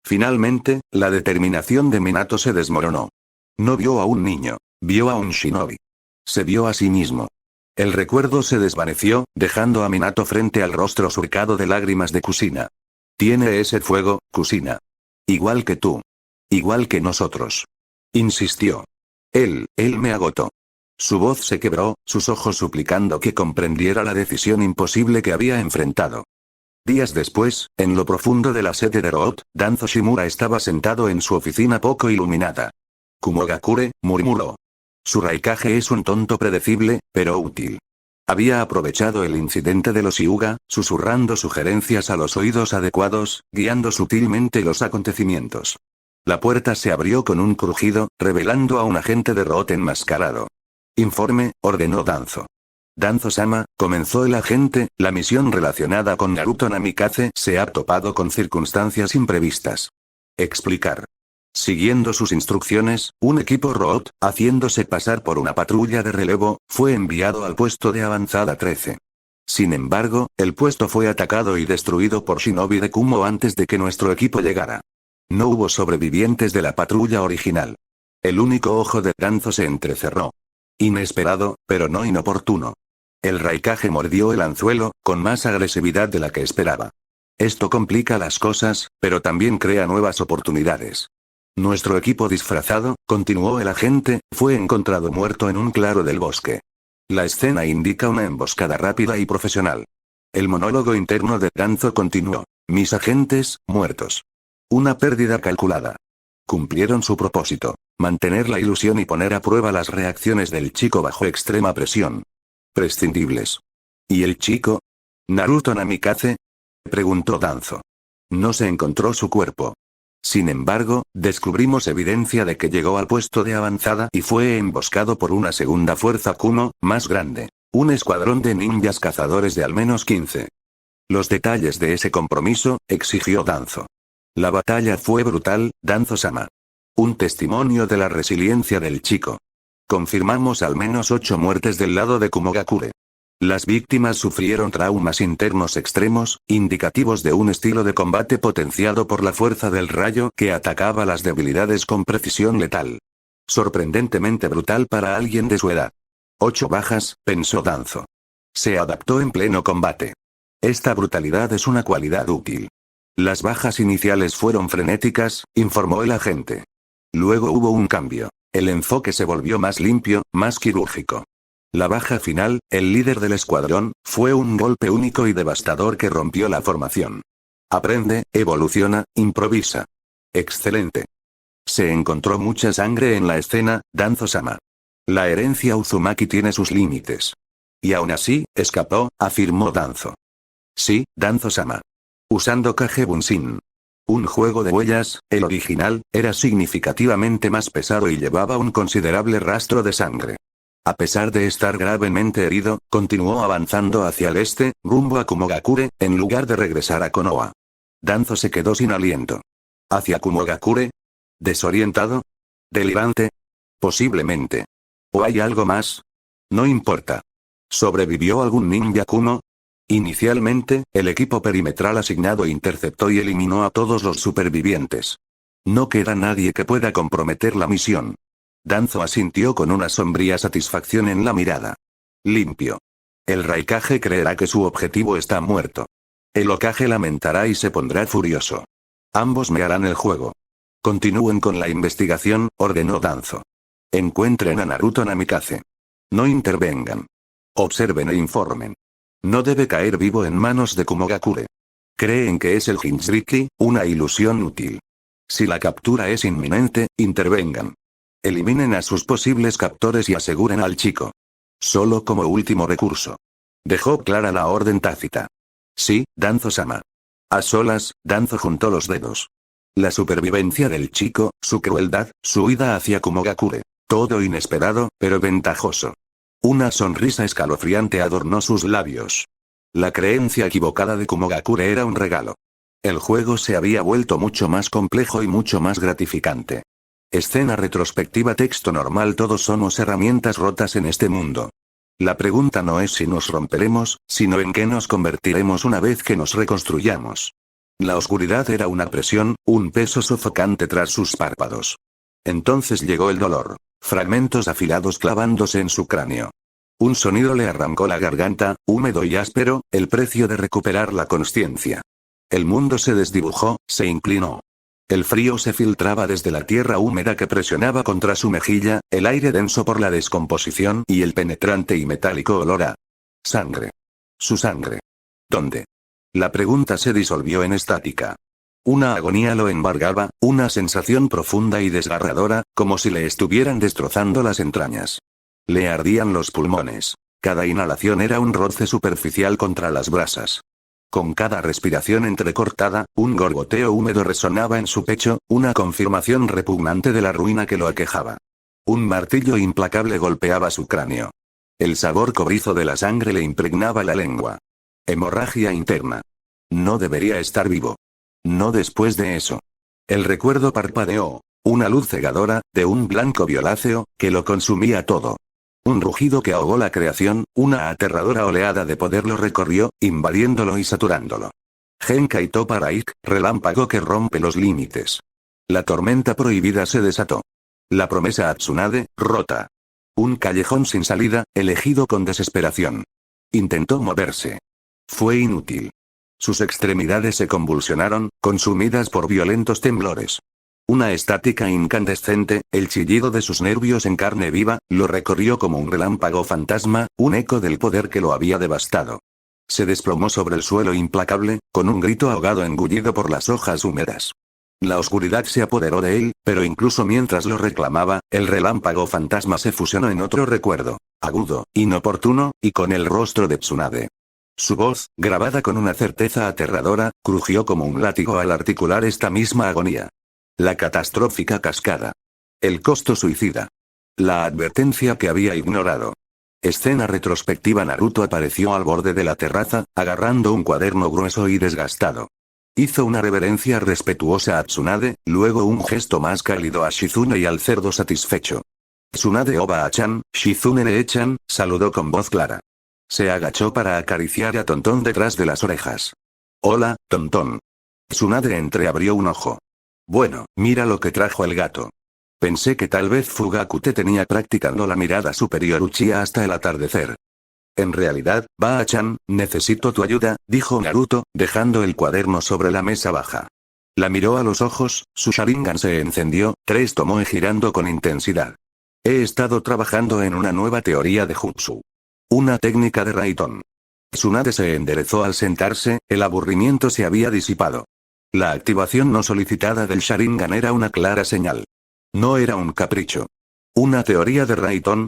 Finalmente, la determinación de Minato se desmoronó. No vio a un niño, vio a un shinobi. Se vio a sí mismo. El recuerdo se desvaneció, dejando a Minato frente al rostro surcado de lágrimas de Kusina. Tiene ese fuego, Kusina. Igual que tú. Igual que nosotros. Insistió. Él me agotó. Su voz se quebró, sus ojos suplicando que comprendiera la decisión imposible que había enfrentado. Días después, en lo profundo de la sede de Root, Danzo Shimura estaba sentado en su oficina poco iluminada. Kumogakure, murmuró. Su Raikage es un tonto predecible, pero útil. Había aprovechado el incidente de los Hyuga, susurrando sugerencias a los oídos adecuados, guiando sutilmente los acontecimientos. La puerta se abrió con un crujido, revelando a un agente de Root enmascarado. Informe, ordenó Danzo. Danzo-sama, comenzó el agente, la misión relacionada con Naruto Namikaze se ha topado con circunstancias imprevistas. Explicar. Siguiendo sus instrucciones, un equipo Root, haciéndose pasar por una patrulla de relevo, fue enviado al puesto de avanzada 13. Sin embargo, el puesto fue atacado y destruido por shinobi de Kumo antes de que nuestro equipo llegara. No hubo sobrevivientes de la patrulla original. El único ojo de Danzo se entrecerró. Inesperado, pero no inoportuno. El Raikage mordió el anzuelo, con más agresividad de la que esperaba. Esto complica las cosas, pero también crea nuevas oportunidades. Nuestro equipo disfrazado, continuó el agente, fue encontrado muerto en un claro del bosque. La escena indica una emboscada rápida y profesional. El monólogo interno de Danzo continuó. Mis agentes, muertos. Una pérdida calculada. Cumplieron su propósito. Mantener la ilusión y poner a prueba las reacciones del chico bajo extrema presión. Prescindibles. ¿Y el chico? ¿Naruto Namikaze? Preguntó Danzo. No se encontró su cuerpo. Sin embargo, descubrimos evidencia de que llegó al puesto de avanzada y fue emboscado por una segunda fuerza Kumo, más grande. Un escuadrón de ninjas cazadores de al menos 15. Los detalles de ese compromiso, exigió Danzo. La batalla fue brutal, Danzo-sama. Un testimonio de la resiliencia del chico. Confirmamos al menos 8 muertes del lado de Kumogakure. Las víctimas sufrieron traumas internos extremos, indicativos de un estilo de combate potenciado por la fuerza del rayo que atacaba las debilidades con precisión letal. Sorprendentemente brutal para alguien de su edad. 8 bajas, pensó Danzo. Se adaptó en pleno combate. Esta brutalidad es una cualidad útil. Las bajas iniciales fueron frenéticas, informó el agente. Luego hubo un cambio. El enfoque se volvió más limpio, más quirúrgico. La baja final, el líder del escuadrón, fue un golpe único y devastador que rompió la formación. Aprende, evoluciona, improvisa. Excelente. Se encontró mucha sangre en la escena, Danzo-sama. La herencia Uzumaki tiene sus límites. Y aún así, escapó, afirmó Danzo. Sí, Danzo-sama. Usando Kage Bunshin. Un juego de huellas, el original, era significativamente más pesado y llevaba un considerable rastro de sangre. A pesar de estar gravemente herido, continuó avanzando hacia el este, rumbo a Kumogakure, en lugar de regresar a Konoha. Danzo se quedó sin aliento. ¿Hacia Kumogakure? ¿Desorientado? ¿Delirante? Posiblemente. ¿O hay algo más? No importa. ¿Sobrevivió algún ninja Kumo? Inicialmente, el equipo perimetral asignado interceptó y eliminó a todos los supervivientes. No queda nadie que pueda comprometer la misión. Danzo asintió con una sombría satisfacción en la mirada. Limpio. El Raikage creerá que su objetivo está muerto. El Hokage lamentará y se pondrá furioso. Ambos me harán el juego. Continúen con la investigación, ordenó Danzo. Encuentren a Naruto Namikaze. No intervengan. Observen e informen. No debe caer vivo en manos de Kumogakure. Creen que es el Jinchuriki, una ilusión útil. Si la captura es inminente, intervengan. Eliminen a sus posibles captores y aseguren al chico. Solo como último recurso. Dejó clara la orden tácita. Sí, Danzo-sama. A solas, Danzo juntó los dedos. La supervivencia del chico, su crueldad, su huida hacia Kumogakure. Todo inesperado, pero ventajoso. Una sonrisa escalofriante adornó sus labios. La creencia equivocada de Kumogakure era un regalo. El juego se había vuelto mucho más complejo y mucho más gratificante. Escena retrospectiva. Texto normal. Todos somos herramientas rotas en este mundo. La pregunta no es si nos romperemos, sino en qué nos convertiremos una vez que nos reconstruyamos. La oscuridad era una presión, un peso sofocante tras sus párpados. Entonces llegó el dolor. Fragmentos afilados clavándose en su cráneo. Un sonido le arrancó la garganta, húmedo y áspero, el precio de recuperar la consciencia. El mundo se desdibujó, se inclinó. El frío se filtraba desde la tierra húmeda que presionaba contra su mejilla, el aire denso por la descomposición y el penetrante y metálico olor a sangre. Su sangre. ¿Dónde? La pregunta se disolvió en estática. Una agonía lo embargaba, una sensación profunda y desgarradora, como si le estuvieran destrozando las entrañas. Le ardían los pulmones. Cada inhalación era un roce superficial contra las brasas. Con cada respiración entrecortada, un gorgoteo húmedo resonaba en su pecho, una confirmación repugnante de la ruina que lo aquejaba. Un martillo implacable golpeaba su cráneo. El sabor cobrizo de la sangre le impregnaba la lengua. Hemorragia interna. No debería estar vivo. No después de eso. El recuerdo parpadeó. Una luz cegadora, de un blanco violáceo, que lo consumía todo. Un rugido que ahogó la creación, una aterradora oleada de poder lo recorrió, invadiéndolo y saturándolo. Genkai Toppa Raik, relámpago que rompe los límites. La tormenta prohibida se desató. La promesa a Tsunade, rota. Un callejón sin salida, elegido con desesperación. Intentó moverse. Fue inútil. Sus extremidades se convulsionaron, consumidas por violentos temblores. Una estática incandescente, el chillido de sus nervios en carne viva, lo recorrió como un relámpago fantasma, un eco del poder que lo había devastado. Se desplomó sobre el suelo implacable, con un grito ahogado engullido por las hojas húmedas. La oscuridad se apoderó de él, pero incluso mientras lo reclamaba, el relámpago fantasma se fusionó en otro recuerdo, agudo, inoportuno, y con el rostro de Tsunade. Su voz, grabada con una certeza aterradora, crujió como un látigo al articular esta misma agonía. La catastrófica cascada. El costo suicida. La advertencia que había ignorado. Escena retrospectiva. Naruto apareció al borde de la terraza, agarrando un cuaderno grueso y desgastado. Hizo una reverencia respetuosa a Tsunade, luego un gesto más cálido a Shizune y al cerdo satisfecho. Tsunade Oba-chan, Shizune-chan, saludó con voz clara. Se agachó para acariciar a Tontón detrás de las orejas. Hola, Tontón. Tsunade entreabrió un ojo. Bueno, mira lo que trajo el gato. Pensé que tal vez Fugaku te tenía practicando la mirada superior Uchiha hasta el atardecer. En realidad, Ba-chan, necesito tu ayuda, dijo Naruto, dejando el cuaderno sobre la mesa baja. La miró a los ojos, su Sharingan se encendió, Tomoe girando con intensidad. He estado trabajando en una nueva teoría de Jutsu. Una técnica de Raiton. Tsunade se enderezó al sentarse, el aburrimiento se había disipado. La activación no solicitada del Sharingan era una clara señal. No era un capricho. ¿Una teoría de Raiton?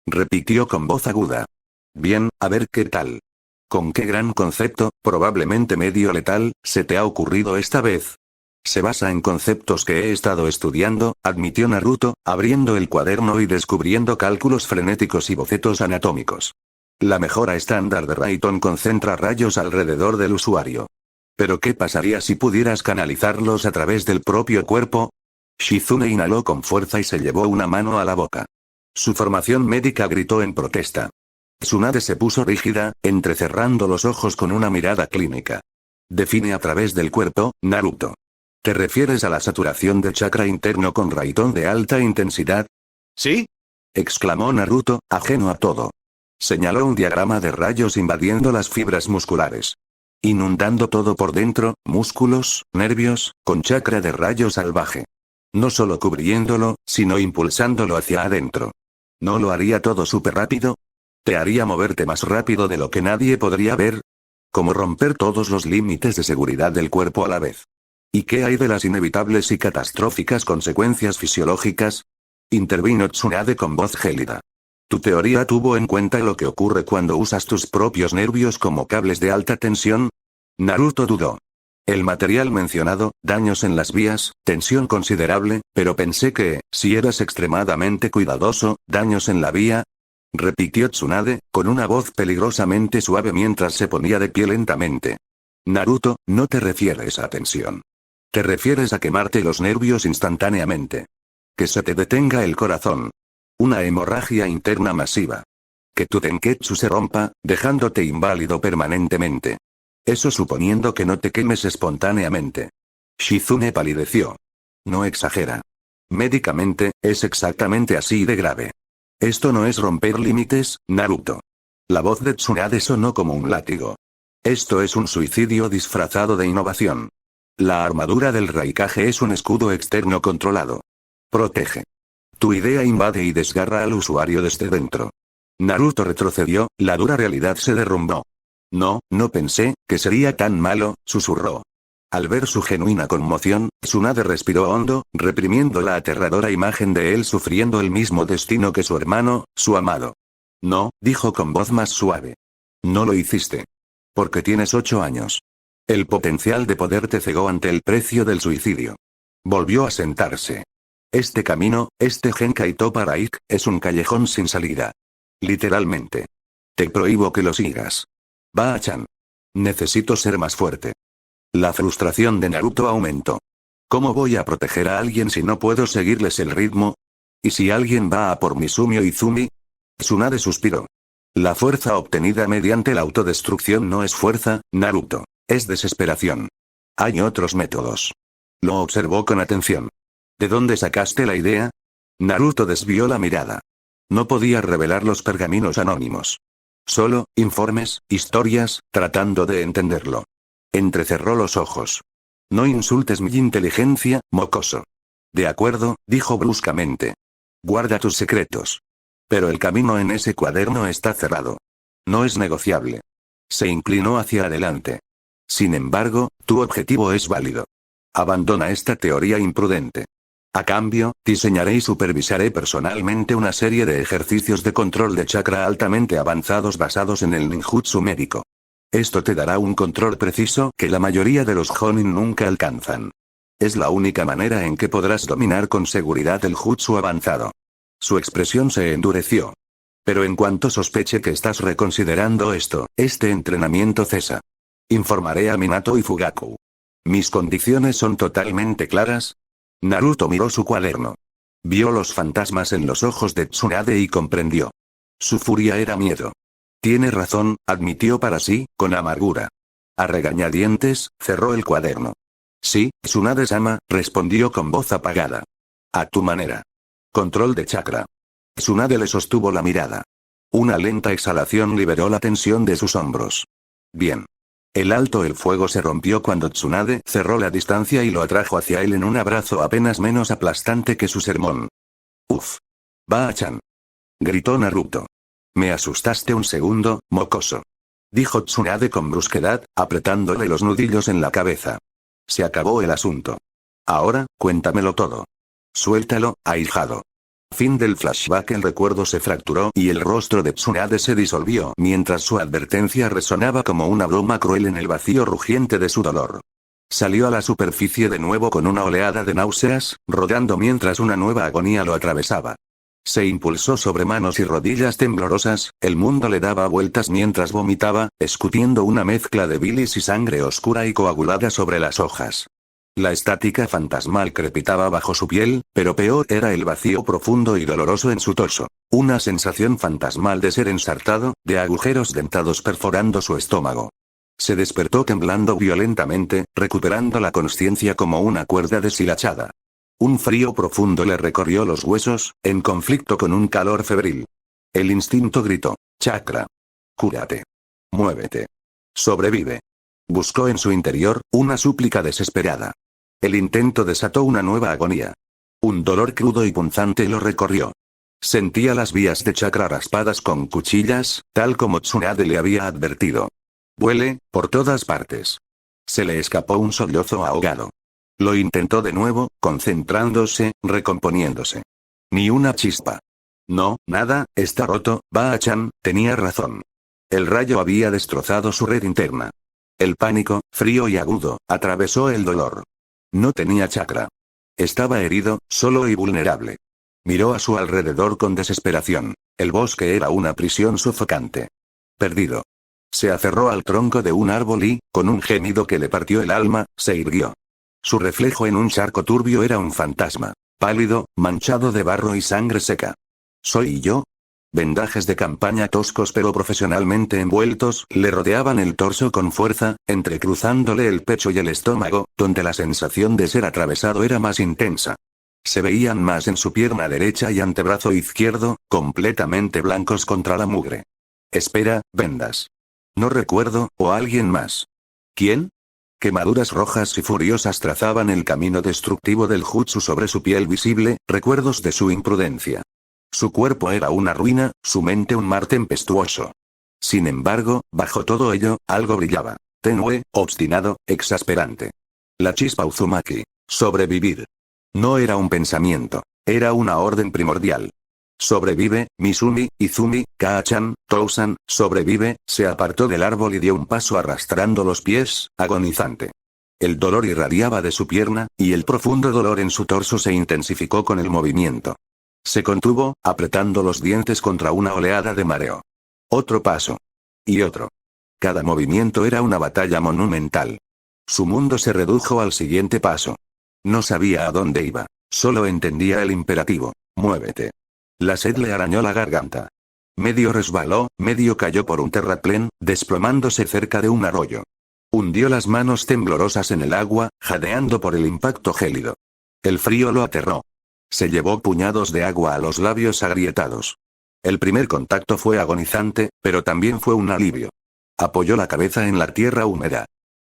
Repitió con voz aguda. Bien, a ver qué tal. ¿Con qué gran concepto, probablemente medio letal, se te ha ocurrido esta vez? Se basa en conceptos que he estado estudiando, admitió Naruto, abriendo el cuaderno y descubriendo cálculos frenéticos y bocetos anatómicos. La mejora estándar de Raiton concentra rayos alrededor del usuario. ¿Pero qué pasaría si pudieras canalizarlos a través del propio cuerpo? Shizune inhaló con fuerza y se llevó una mano a la boca. Su formación médica gritó en protesta. Tsunade se puso rígida, entrecerrando los ojos con una mirada clínica. Define a través del cuerpo, Naruto. ¿Te refieres a la saturación de chakra interno con raitón de alta intensidad? ¿Sí? Exclamó Naruto, ajeno a todo. Señaló un diagrama de rayos invadiendo las fibras musculares. Inundando todo por dentro, músculos, nervios, con chakra de rayo salvaje. No solo cubriéndolo, sino impulsándolo hacia adentro. ¿No lo haría todo súper rápido? ¿Te haría moverte más rápido de lo que nadie podría ver? Como romper todos los límites de seguridad del cuerpo a la vez. ¿Y qué hay de las inevitables y catastróficas consecuencias fisiológicas? Intervino Tsunade con voz gélida. ¿Tu teoría tuvo en cuenta lo que ocurre cuando usas tus propios nervios como cables de alta tensión? Naruto dudó. El material mencionado, daños en las vías, tensión considerable, pero pensé que, si eras extremadamente cuidadoso, daños en la vía. Repitió Tsunade, con una voz peligrosamente suave mientras se ponía de pie lentamente. Naruto, no te refieres a tensión. Te refieres a quemarte los nervios instantáneamente. Que se te detenga el corazón. Una hemorragia interna masiva. Que tu Tenketsu se rompa, dejándote inválido permanentemente. Eso suponiendo que no te quemes espontáneamente. Shizune palideció. No exagera. Médicamente, es exactamente así de grave. Esto no es romper límites, Naruto. La voz de Tsunade sonó como un látigo. Esto es un suicidio disfrazado de innovación. La armadura del Raikage es un escudo externo controlado. Protege. Tu idea invade y desgarra al usuario desde dentro. Naruto retrocedió, la dura realidad se derrumbó. No pensé que sería tan malo, susurró. Al ver su genuina conmoción, Tsunade respiró hondo, reprimiendo la aterradora imagen de él sufriendo el mismo destino que su hermano, su amado. No, dijo con voz más suave. No lo hiciste. Porque tienes 8 años. El potencial de poder te cegó ante el precio del suicidio. Volvió a sentarse. Este camino, este Genkai Toppa Raik, es un callejón sin salida. Literalmente. Te prohíbo que lo sigas. Ba-chan. Necesito ser más fuerte. La frustración de Naruto aumentó. ¿Cómo voy a proteger a alguien si no puedo seguirles el ritmo? ¿Y si alguien va a por Misumio Izumi? Tsunade suspiró. La fuerza obtenida mediante la autodestrucción no es fuerza, Naruto. Es desesperación. Hay otros métodos. Lo observó con atención. ¿De dónde sacaste la idea? Naruto desvió la mirada. No podía revelar los pergaminos anónimos. Solo, informes, historias, tratando de entenderlo. Entrecerró los ojos. No insultes mi inteligencia, mocoso. De acuerdo, dijo bruscamente. Guarda tus secretos. Pero el camino en ese cuaderno está cerrado. No es negociable. Se inclinó hacia adelante. Sin embargo, tu objetivo es válido. Abandona esta teoría imprudente. A cambio, diseñaré y supervisaré personalmente una serie de ejercicios de control de chakra altamente avanzados basados en el ninjutsu médico. Esto te dará un control preciso que la mayoría de los Jonin nunca alcanzan. Es la única manera en que podrás dominar con seguridad el jutsu avanzado. Su expresión se endureció. Pero en cuanto sospeche que estás reconsiderando esto, este entrenamiento cesa. Informaré a Minato y Fugaku. ¿Mis condiciones son totalmente claras? Naruto miró su cuaderno. Vio los fantasmas en los ojos de Tsunade y comprendió. Su furia era miedo. Tiene razón, admitió para sí, con amargura. A regañadientes, cerró el cuaderno. Sí, Tsunade-sama, respondió con voz apagada. A tu manera. Control de chakra. Tsunade le sostuvo la mirada. Una lenta exhalación liberó la tensión de sus hombros. Bien. El fuego se rompió cuando Tsunade cerró la distancia y lo atrajo hacia él en un abrazo apenas menos aplastante que su sermón. Uf. Ba-chan. Gritó Naruto. Me asustaste un segundo, mocoso. Dijo Tsunade con brusquedad, apretándole los nudillos en la cabeza. Se acabó el asunto. Ahora, cuéntamelo todo. Suéltalo, ahijado. Fin del flashback. El recuerdo se fracturó y el rostro de Tsunade se disolvió mientras su advertencia resonaba como una broma cruel en el vacío rugiente de su dolor. Salió a la superficie de nuevo con una oleada de náuseas, rodando mientras una nueva agonía lo atravesaba. Se impulsó sobre manos y rodillas temblorosas, el mundo le daba vueltas mientras vomitaba, escupiendo una mezcla de bilis y sangre oscura y coagulada sobre las hojas. La estática fantasmal crepitaba bajo su piel, pero peor era el vacío profundo y doloroso en su torso. Una sensación fantasmal de ser ensartado, de agujeros dentados perforando su estómago. Se despertó temblando violentamente, recuperando la consciencia como una cuerda deshilachada. Un frío profundo le recorrió los huesos, en conflicto con un calor febril. El instinto gritó: chakra. Cúrate. Muévete. Sobrevive. Buscó en su interior, una súplica desesperada. El intento desató una nueva agonía. Un dolor crudo y punzante lo recorrió. Sentía las vías de chakra raspadas con cuchillas, tal como Tsunade le había advertido. Huele, por todas partes. Se le escapó un sollozo ahogado. Lo intentó de nuevo, concentrándose, recomponiéndose. Ni una chispa. No, nada, está roto, Ba-chan, tenía razón. El rayo había destrozado su red interna. El pánico, frío y agudo, atravesó el dolor. No tenía chakra. Estaba herido, solo y vulnerable. Miró a su alrededor con desesperación. El bosque era una prisión sofocante. Perdido. Se aferró al tronco de un árbol y, con un gemido que le partió el alma, se irguió. Su reflejo en un charco turbio era un fantasma. Pálido, manchado de barro y sangre seca. ¿Soy yo? Vendajes de campaña toscos pero profesionalmente envueltos, le rodeaban el torso con fuerza, entrecruzándole el pecho y el estómago, donde la sensación de ser atravesado era más intensa. Se veían más en su pierna derecha y antebrazo izquierdo, completamente blancos contra la mugre. Espera, vendas. No recuerdo, o alguien más. ¿Quién? Quemaduras rojas y furiosas trazaban el camino destructivo del jutsu sobre su piel visible, recuerdos de su imprudencia. Su cuerpo era una ruina, su mente un mar tempestuoso. Sin embargo, bajo todo ello, algo brillaba. Tenue, obstinado, exasperante. La chispa Uzumaki. Sobrevivir. No era un pensamiento. Era una orden primordial. Sobrevive, Mizumi, Izumi, Kaa-chan, Tousan, sobrevive, se apartó del árbol y dio un paso arrastrando los pies, agonizante. El dolor irradiaba de su pierna, y el profundo dolor en su torso se intensificó con el movimiento. Se contuvo, apretando los dientes contra una oleada de mareo. Otro paso. Y otro. Cada movimiento era una batalla monumental. Su mundo se redujo al siguiente paso. No sabía a dónde iba, solo entendía el imperativo: muévete. La sed le arañó la garganta. Medio resbaló, medio cayó por un terraplén, desplomándose cerca de un arroyo. Hundió las manos temblorosas en el agua, jadeando por el impacto gélido. El frío lo aterró. Se llevó puñados de agua a los labios agrietados. El primer contacto fue agonizante, pero también fue un alivio. Apoyó la cabeza en la tierra húmeda.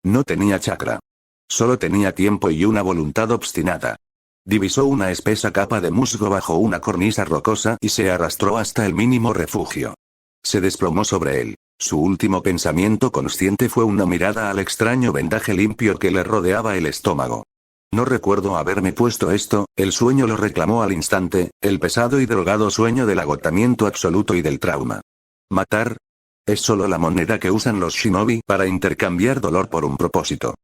No tenía chakra. Solo tenía tiempo y una voluntad obstinada. Divisó una espesa capa de musgo bajo una cornisa rocosa y se arrastró hasta el mínimo refugio. Se desplomó sobre él. Su último pensamiento consciente fue una mirada al extraño vendaje limpio que le rodeaba el estómago. No recuerdo haberme puesto esto, el sueño lo reclamó al instante, el pesado y drogado sueño del agotamiento absoluto y del trauma. ¿Matar? Es solo la moneda que usan los shinobi para intercambiar dolor por un propósito.